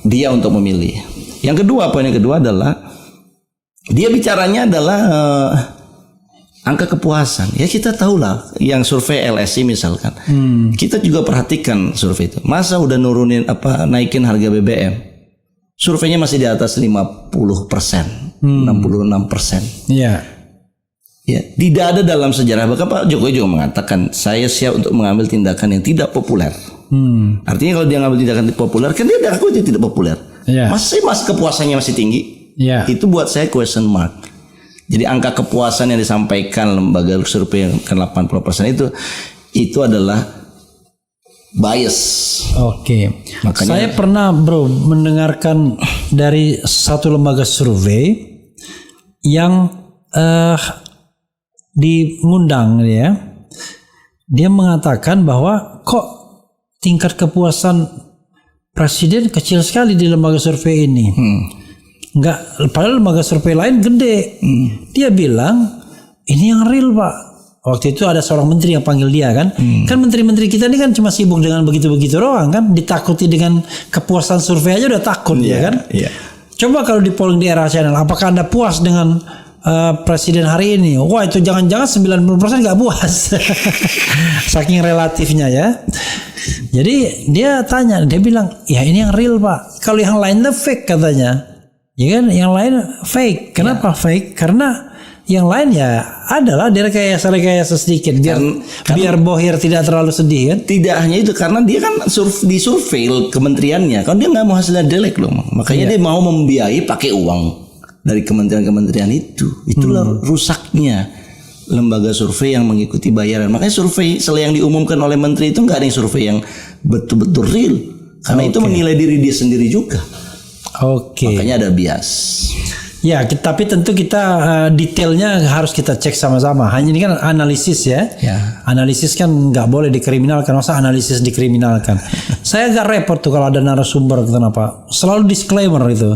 dia untuk memilih. Yang kedua, poin yang kedua adalah dia bicaranya adalah angka kepuasan. Ya kita tahulah yang survei LSI misalkan. Kita juga perhatikan survei itu. Masa udah naikin harga BBM. Surveinya masih di atas 50%, 66%. Ya, tidak ada dalam sejarah. Bahkan Pak Jokowi juga mengatakan saya siap untuk mengambil tindakan yang tidak populer. Artinya kalau dia ngambil tindakan tidak populer, kan dia aku tidak populer. Masih kepuasannya masih tinggi. Itu buat saya question mark. Jadi angka kepuasan yang disampaikan lembaga survei yang ke 80% itu adalah bias. Makanya saya pernah bro mendengarkan dari satu lembaga survei yang mengundang dia mengatakan bahwa kok tingkat kepuasan presiden kecil sekali di lembaga survei ini. Enggak, padahal lembaga survei lain gede. Dia bilang ini yang real, Pak. Waktu itu ada seorang menteri yang panggil dia kan. Kan menteri-menteri kita ini kan cuma sibuk dengan begitu-begitu doang kan. Ditakuti dengan kepuasan survei aja udah takut ya kan. Coba kalau di polling di era channel, apakah Anda puas dengan presiden hari ini? Wah, itu jangan-jangan 90% nggak puas. Saking relatifnya ya. Jadi dia tanya, dia bilang, ya ini yang real, Pak. Kalau yang lain tuh fake katanya. Ya kan, yang lain fake. Kenapa fake? Karena yang lain ya adalah direkayasa sedikit biar Bohir tidak terlalu sedih kan. Tidak hanya itu, karena dia kan disurvei kementeriannya, kan dia nggak mau hasilnya jelek loh, makanya dia mau membiayai pakai uang dari kementerian-kementerian itu. Itulah rusaknya lembaga survei yang mengikuti bayaran. Makanya survei yang diumumkan oleh menteri itu nggak ada yang survei yang betul-betul real, karena itu menilai diri dia sendiri juga. Makanya ada bias. Ya, tapi tentu kita detailnya harus kita cek sama-sama. Hanya ini kan analisis ya. Analisis kan nggak boleh dikriminalkan. Masa analisis dikriminalkan? Saya agak repot tuh kalau ada narasumber kenapa. Selalu disclaimer itu.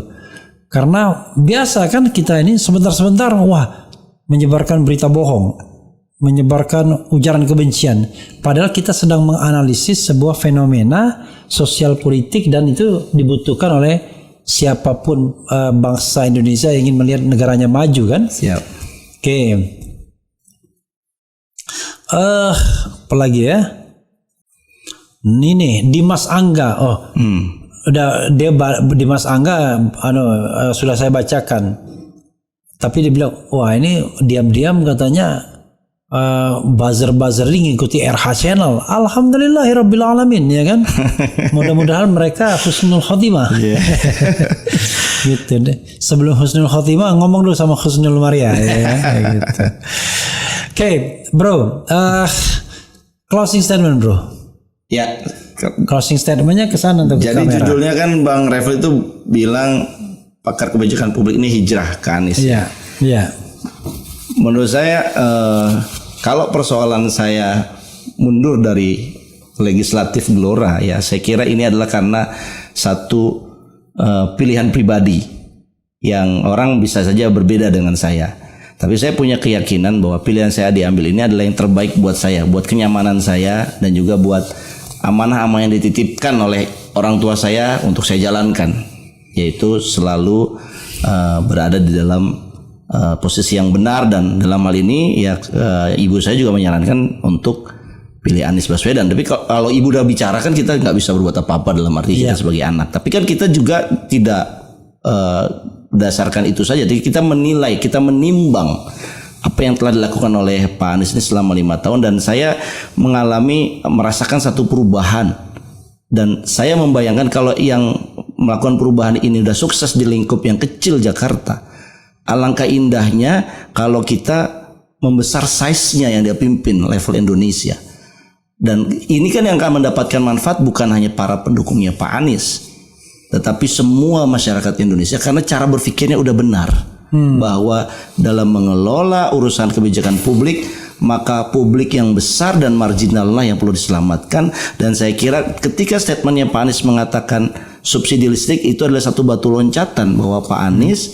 Karena biasa kan kita ini sebentar-sebentar menyebarkan berita bohong, menyebarkan ujaran kebencian. Padahal kita sedang menganalisis sebuah fenomena sosial politik dan itu dibutuhkan oleh siapapun bangsa Indonesia yang ingin melihat negaranya maju kan. Siap. Oke. Apa lagi ya? Ini nih Dimas Angga. Udah dia Dimas Angga sudah saya bacakan. Tapi dia bilang, wah ini diam-diam katanya buzzer ini ngikuti RH Channel. Alhamdulillahirabbil alamin ya kan. Mudah-mudahan mereka husnul khotimah. Gitu deh. Sebelum husnul khotimah ngomong dulu sama Husnul Maria ya gitu. Oke, bro. Closing statement, bro. Ya. Closing statementnya ke sana untuk jadi kamera. Judulnya kan Bang Refli itu bilang pakar kebijakan publik ini hijrah ke Anies. Iya. Menurut saya kalau persoalan saya mundur dari legislatif Gelora ya, saya kira ini adalah karena satu pilihan pribadi yang orang bisa saja berbeda dengan saya. Tapi saya punya keyakinan bahwa pilihan saya diambil ini adalah yang terbaik buat saya, buat kenyamanan saya dan juga buat amanah-amanah yang dititipkan oleh orang tua saya untuk saya jalankan, yaitu selalu berada di dalam posisi yang benar. Dan dalam hal ini ya ibu saya juga menyarankan untuk pilih Anies Baswedan. Tapi kalau ibu udah bicara kan kita nggak bisa berbuat apa-apa dalam arti kita sebagai anak. Tapi kan kita juga tidak berdasarkan itu saja. Jadi kita menilai, kita menimbang apa yang telah dilakukan oleh Pak Anies ini selama 5 tahun. Dan saya merasakan satu perubahan. Dan saya membayangkan kalau yang melakukan perubahan ini udah sukses di lingkup yang kecil Jakarta, alangkah indahnya kalau kita membesar size-nya yang dia pimpin level Indonesia. Dan ini kan yang akan mendapatkan manfaat bukan hanya para pendukungnya Pak Anies, tetapi semua masyarakat Indonesia, karena cara berpikirnya udah benar bahwa dalam mengelola urusan kebijakan publik, maka publik yang besar dan marginal lah yang perlu diselamatkan. Dan saya kira ketika statementnya Pak Anies mengatakan subsidi listrik, itu adalah satu batu loncatan bahwa Pak Anies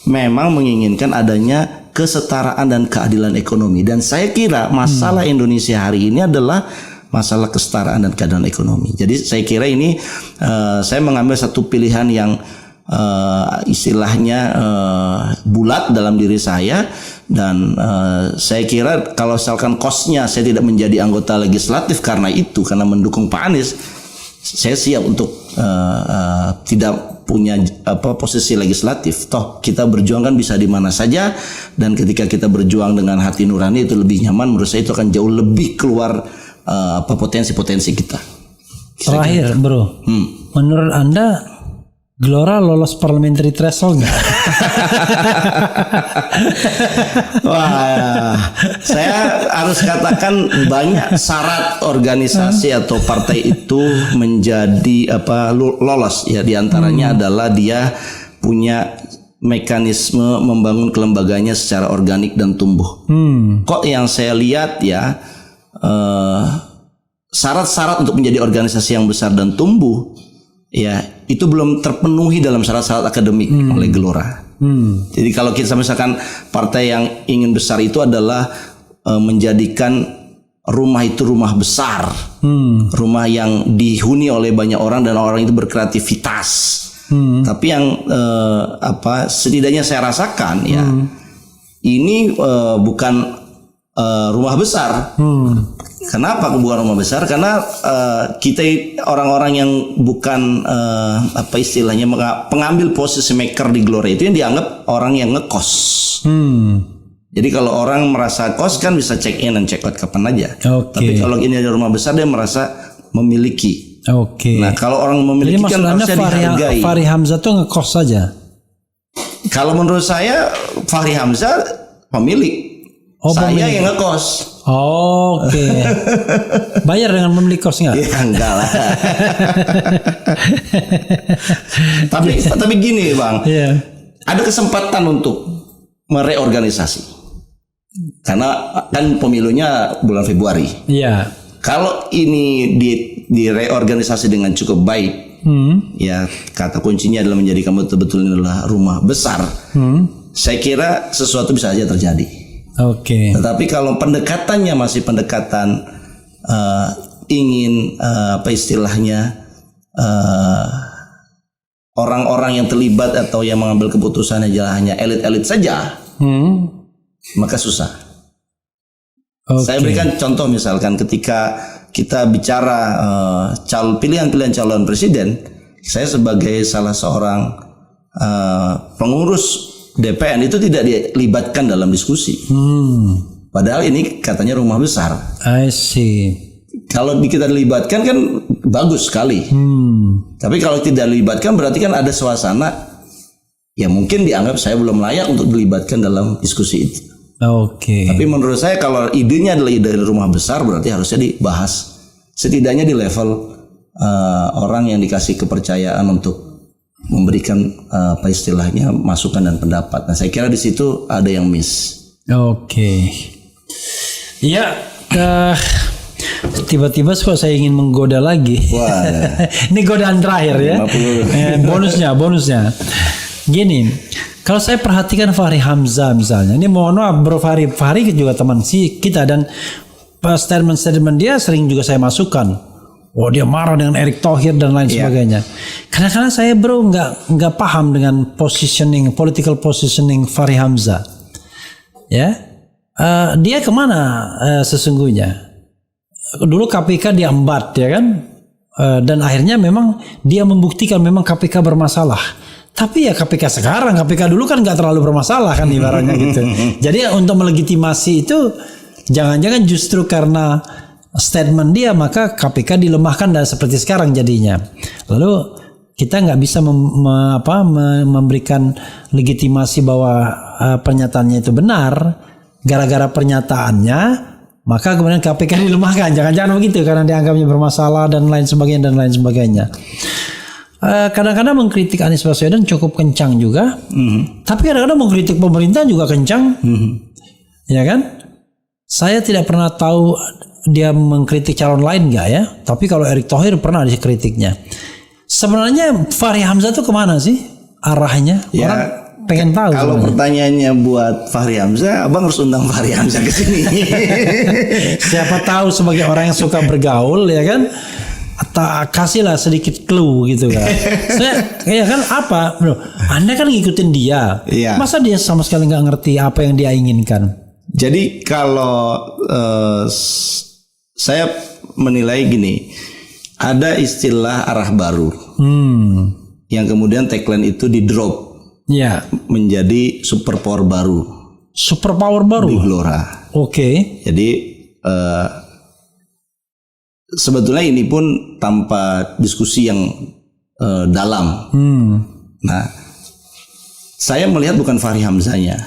memang menginginkan adanya kesetaraan dan keadilan ekonomi. Dan saya kira masalah Indonesia hari ini adalah masalah kesetaraan dan keadilan ekonomi. Jadi saya kira ini saya mengambil satu pilihan yang istilahnya bulat dalam diri saya. Dan saya kira kalau misalkan cost-nya saya tidak menjadi anggota legislatif karena mendukung Pak Anies, saya siap untuk tidak punya posisi legislatif. Toh kita berjuang kan bisa di mana saja, dan ketika kita berjuang dengan hati nurani itu lebih nyaman. Menurut saya itu akan jauh lebih keluar potensi-potensi kita. Terakhir, bro, menurut Anda Gelora lolos parliamentary threshold nggak? Wah, saya harus katakan banyak syarat organisasi atau partai itu menjadi lolos ya. Diantaranya adalah dia punya mekanisme membangun kelembagaannya secara organik dan tumbuh. Kok yang saya lihat ya, syarat-syarat untuk menjadi organisasi yang besar dan tumbuh ya itu belum terpenuhi dalam syarat-syarat akademik oleh Gelora. Jadi kalau kita misalkan partai yang ingin besar itu adalah menjadikan rumah itu rumah besar, rumah yang dihuni oleh banyak orang dan orang itu berkreativitas. Tapi yang setidaknya saya rasakan ya ini bukan rumah besar. Kenapa bukan rumah besar? Karena kita orang-orang yang bukan istilahnya pengambil posisi maker di Gelora itu yang dianggap orang yang ngekos. Jadi kalau orang merasa kos kan bisa check in dan check out kapan aja. Tapi kalau ini ada rumah besar dia merasa memiliki. Nah kalau orang memiliki kan harusnya dihargai. Fahri Hamzah tuh ngekos saja. Kalau menurut saya Fahri Hamzah pemilik. Saya pemilik. Yang ngekos. Bayar dengan memiliki kos nggak? Ya enggak lah. tapi gini Bang. Ada kesempatan untuk mereorganisasi. Karena kan pemilunya bulan Februari. Iya. Kalau ini direorganisasi dengan cukup baik, ya kata kuncinya adalah menjadikan betul-betul ini adalah rumah besar. Saya kira sesuatu bisa saja terjadi. Tetapi kalau pendekatannya masih pendekatan ingin orang-orang yang terlibat atau yang mengambil keputusan hanya elit-elit saja, maka susah. Saya berikan contoh misalkan ketika kita bicara pilihan-pilihan calon presiden, saya sebagai salah seorang pengurus DPN itu tidak dilibatkan dalam diskusi. Padahal ini katanya rumah besar. I see. Kalau kita dilibatkan kan bagus sekali. Tapi kalau tidak dilibatkan berarti kan ada suasana ya mungkin dianggap saya belum layak untuk dilibatkan dalam diskusi itu. Tapi menurut saya kalau idenya adalah ide rumah besar berarti harusnya dibahas setidaknya di level orang yang dikasih kepercayaan untuk memberikan istilahnya masukan dan pendapat. Nah saya kira di situ ada yang miss. Ya tiba-tiba kok saya ingin menggoda lagi. Ini godaan terakhir ya. Bonusnya. Gini. Kalau saya perhatikan Fahri Hamzah misalnya, ini mohon maaf Bro Fahri juga teman kita dan statement dia sering juga saya masukkan. Dia marah dengan Erick Thohir dan lain sebagainya. Karena saya bro nggak paham dengan political positioning Fahri Hamzah. Ya, dia kemana sesungguhnya? Dulu KPK diembat ya kan, dan akhirnya memang dia membuktikan memang KPK bermasalah. Tapi ya KPK sekarang, KPK dulu kan nggak terlalu bermasalah kan ibaratnya gitu. Jadi untuk melegitimasi itu jangan-jangan justru karena statement dia maka KPK dilemahkan dan seperti sekarang jadinya. Lalu kita nggak bisa memberikan legitimasi bahwa pernyataannya itu benar gara-gara pernyataannya maka kemudian KPK dilemahkan. Jangan-jangan begitu karena dianggapnya bermasalah dan lain sebagainya. Kadang-kadang mengkritik Anies Baswedan cukup kencang juga, tapi kadang-kadang mengkritik pemerintah juga kencang, ya kan? Saya tidak pernah tahu dia mengkritik calon lain nggak ya? Tapi kalau Erick Thohir pernah dikritiknya. Sebenarnya Fahri Hamzah tuh kemana sih arahnya? Ya, orang pengen tahu. Kalau pertanyaannya buat Fahri Hamzah, abang harus undang Fahri Hamzah ke sini. Siapa tahu sebagai orang yang suka bergaul, ya kan? Kasihlah sedikit clue gitu kan. Saya kan apa bro, Anda kan ngikutin dia, masa dia sama sekali nggak ngerti apa yang dia inginkan. Jadi kalau saya menilai gini, ada istilah arah baru yang kemudian tagline itu di drop menjadi superpower baru di Gelora. Jadi sebetulnya ini pun tanpa diskusi yang dalam. Nah, saya melihat bukan Fahri Hamzahnya,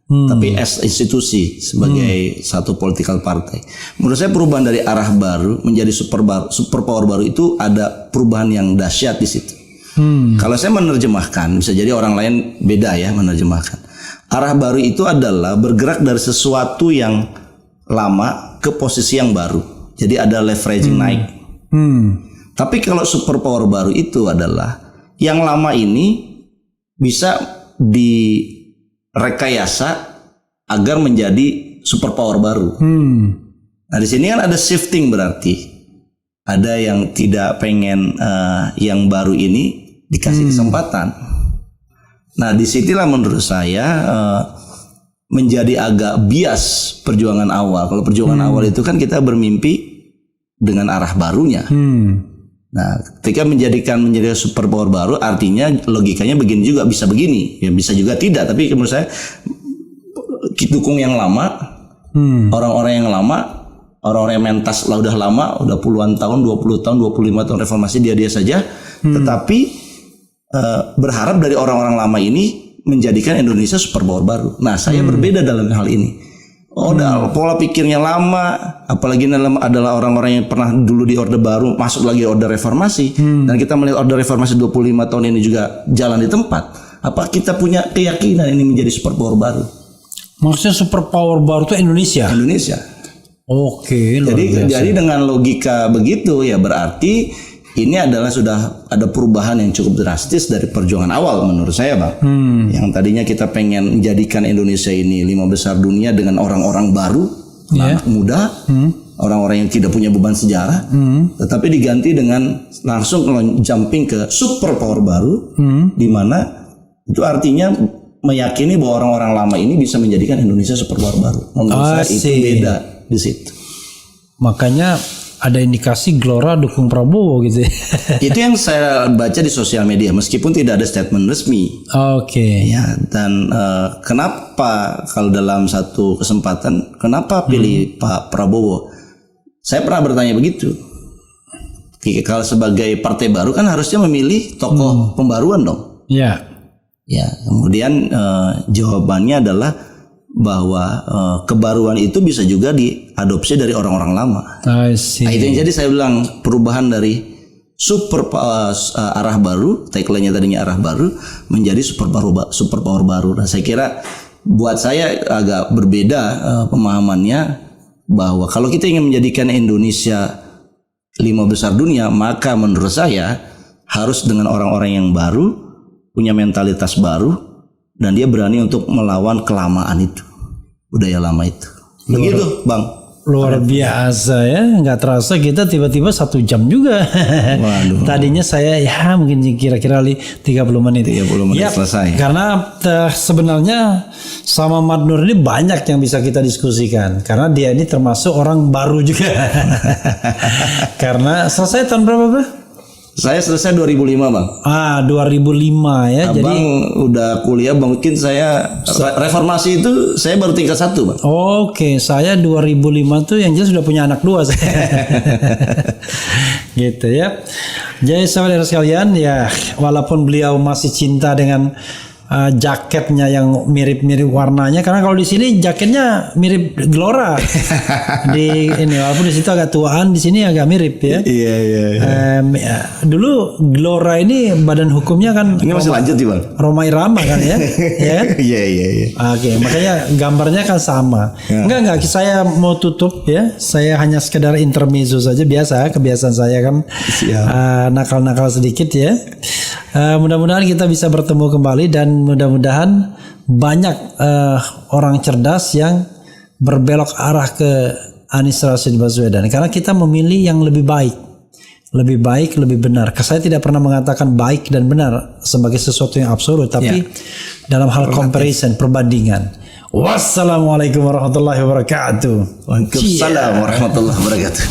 tapi as institusi sebagai satu political partai. Menurut saya perubahan dari arah baru menjadi superpower baru itu ada perubahan yang dahsyat di situ. Kalau saya menerjemahkan, bisa jadi orang lain beda ya menerjemahkan. Arah baru itu adalah bergerak dari sesuatu yang lama ke posisi yang baru. Jadi ada leveraging naik. Tapi kalau superpower baru itu adalah yang lama ini bisa direkayasa agar menjadi superpower baru. Nah di sini kan ada shifting, berarti ada yang tidak pengen yang baru ini dikasih kesempatan. Nah disitulah menurut saya menjadi agak bias perjuangan awal. Kalau perjuangan awal itu kan kita bermimpi dengan arah barunya. Nah ketika menjadi superpower baru, artinya logikanya begini juga, bisa begini, ya bisa juga tidak. Tapi menurut saya dukung yang lama, orang-orang yang lama, orang-orang yang mentas lah udah lama, udah puluhan tahun, 20 tahun, 25 tahun reformasi, dia saja. Tetapi berharap dari orang-orang lama ini menjadikan Indonesia superpower baru. Nah, saya berbeda dalam hal ini. Pola pikirnya lama, apalagi adalah orang-orang yang pernah dulu di Orde Baru masuk lagi Orde Reformasi, dan kita melihat Orde Reformasi 25 tahun ini juga jalan di tempat. Apa kita punya keyakinan ini menjadi superpower baru? Maksudnya superpower baru itu Indonesia? Indonesia. Oke. Jadi dengan logika begitu ya berarti ini adalah sudah ada perubahan yang cukup drastis dari perjuangan awal menurut saya, Bang. Yang tadinya kita pengen menjadikan Indonesia ini 5 besar dunia dengan orang-orang baru, anak muda, orang-orang yang tidak punya beban sejarah, tetapi diganti dengan langsung jumping ke superpower baru, di mana itu artinya meyakini bahwa orang-orang lama ini bisa menjadikan Indonesia superpower baru. Menurut saya itu beda di situ. Makanya ada indikasi Gelora dukung Prabowo gitu. Itu yang saya baca di sosial media, meskipun tidak ada statement resmi. Oke. Ya, dan kenapa kalau dalam satu kesempatan kenapa pilih Pak Prabowo? Saya pernah bertanya begitu. Kalau sebagai partai baru kan harusnya memilih tokoh pembaruan dong. Iya. Ya, kemudian jawabannya adalah bahwa kebaruan itu bisa juga diadopsi dari orang-orang lama. Nah, itu yang jadi saya bilang perubahan dari arah baru, tagline-nya tadinya arah baru menjadi superpower baru. Nah, saya kira buat saya agak berbeda pemahamannya bahwa kalau kita ingin menjadikan Indonesia 5 besar dunia, maka menurut saya harus dengan orang-orang yang baru, punya mentalitas baru, dan dia berani untuk melawan kelamaan itu, budaya lama itu. Begitu, Bang. Luar biasa ya, nggak terasa kita tiba-tiba 1 jam juga. Waduh. Tadinya saya ya mungkin kira-kira 30 menit. 30 menit ya, selesai. Karena sebenarnya sama Mat Nur ini banyak yang bisa kita diskusikan. Karena dia ini termasuk orang baru juga. Karena selesai tahun berapa, Bang? Saya selesai 2005, Bang. 2005 ya. Abang jadi udah kuliah, mungkin saya reformasi itu saya baru tingkat 1, Bang. Oke, saya 2005 tuh yang jelas sudah punya anak 2 saya. Gitu ya. Jadi saudara sekalian ya, walaupun beliau masih cinta dengan jaketnya yang mirip-mirip warnanya, karena kalau di sini jaketnya mirip Gelora. Di ini walaupun di situ agak tuaan, di sini agak mirip ya. Iya. Dulu Gelora ini badan hukumnya kan ini masih lanjut sih, Bang. Rhoma Irama kan ya. Ya kan? Iya. Oke, makanya gambarnya kan sama. Ya. Enggak, saya mau tutup ya. Saya hanya sekedar intermezzo saja, biasa kebiasaan saya kan nakal-nakal sedikit ya. Mudah-mudahan kita bisa bertemu kembali, dan mudah-mudahan banyak orang cerdas yang berbelok arah ke Anies Rashid Baswedan, karena kita memilih yang lebih baik, lebih benar. Saya tidak pernah mengatakan baik dan benar sebagai sesuatu yang absolut, tapi dalam hal comparison, perbandingan. Wassalamualaikum warahmatullahi wabarakatuh. Waalaikumsalam warahmatullahi wabarakatuh.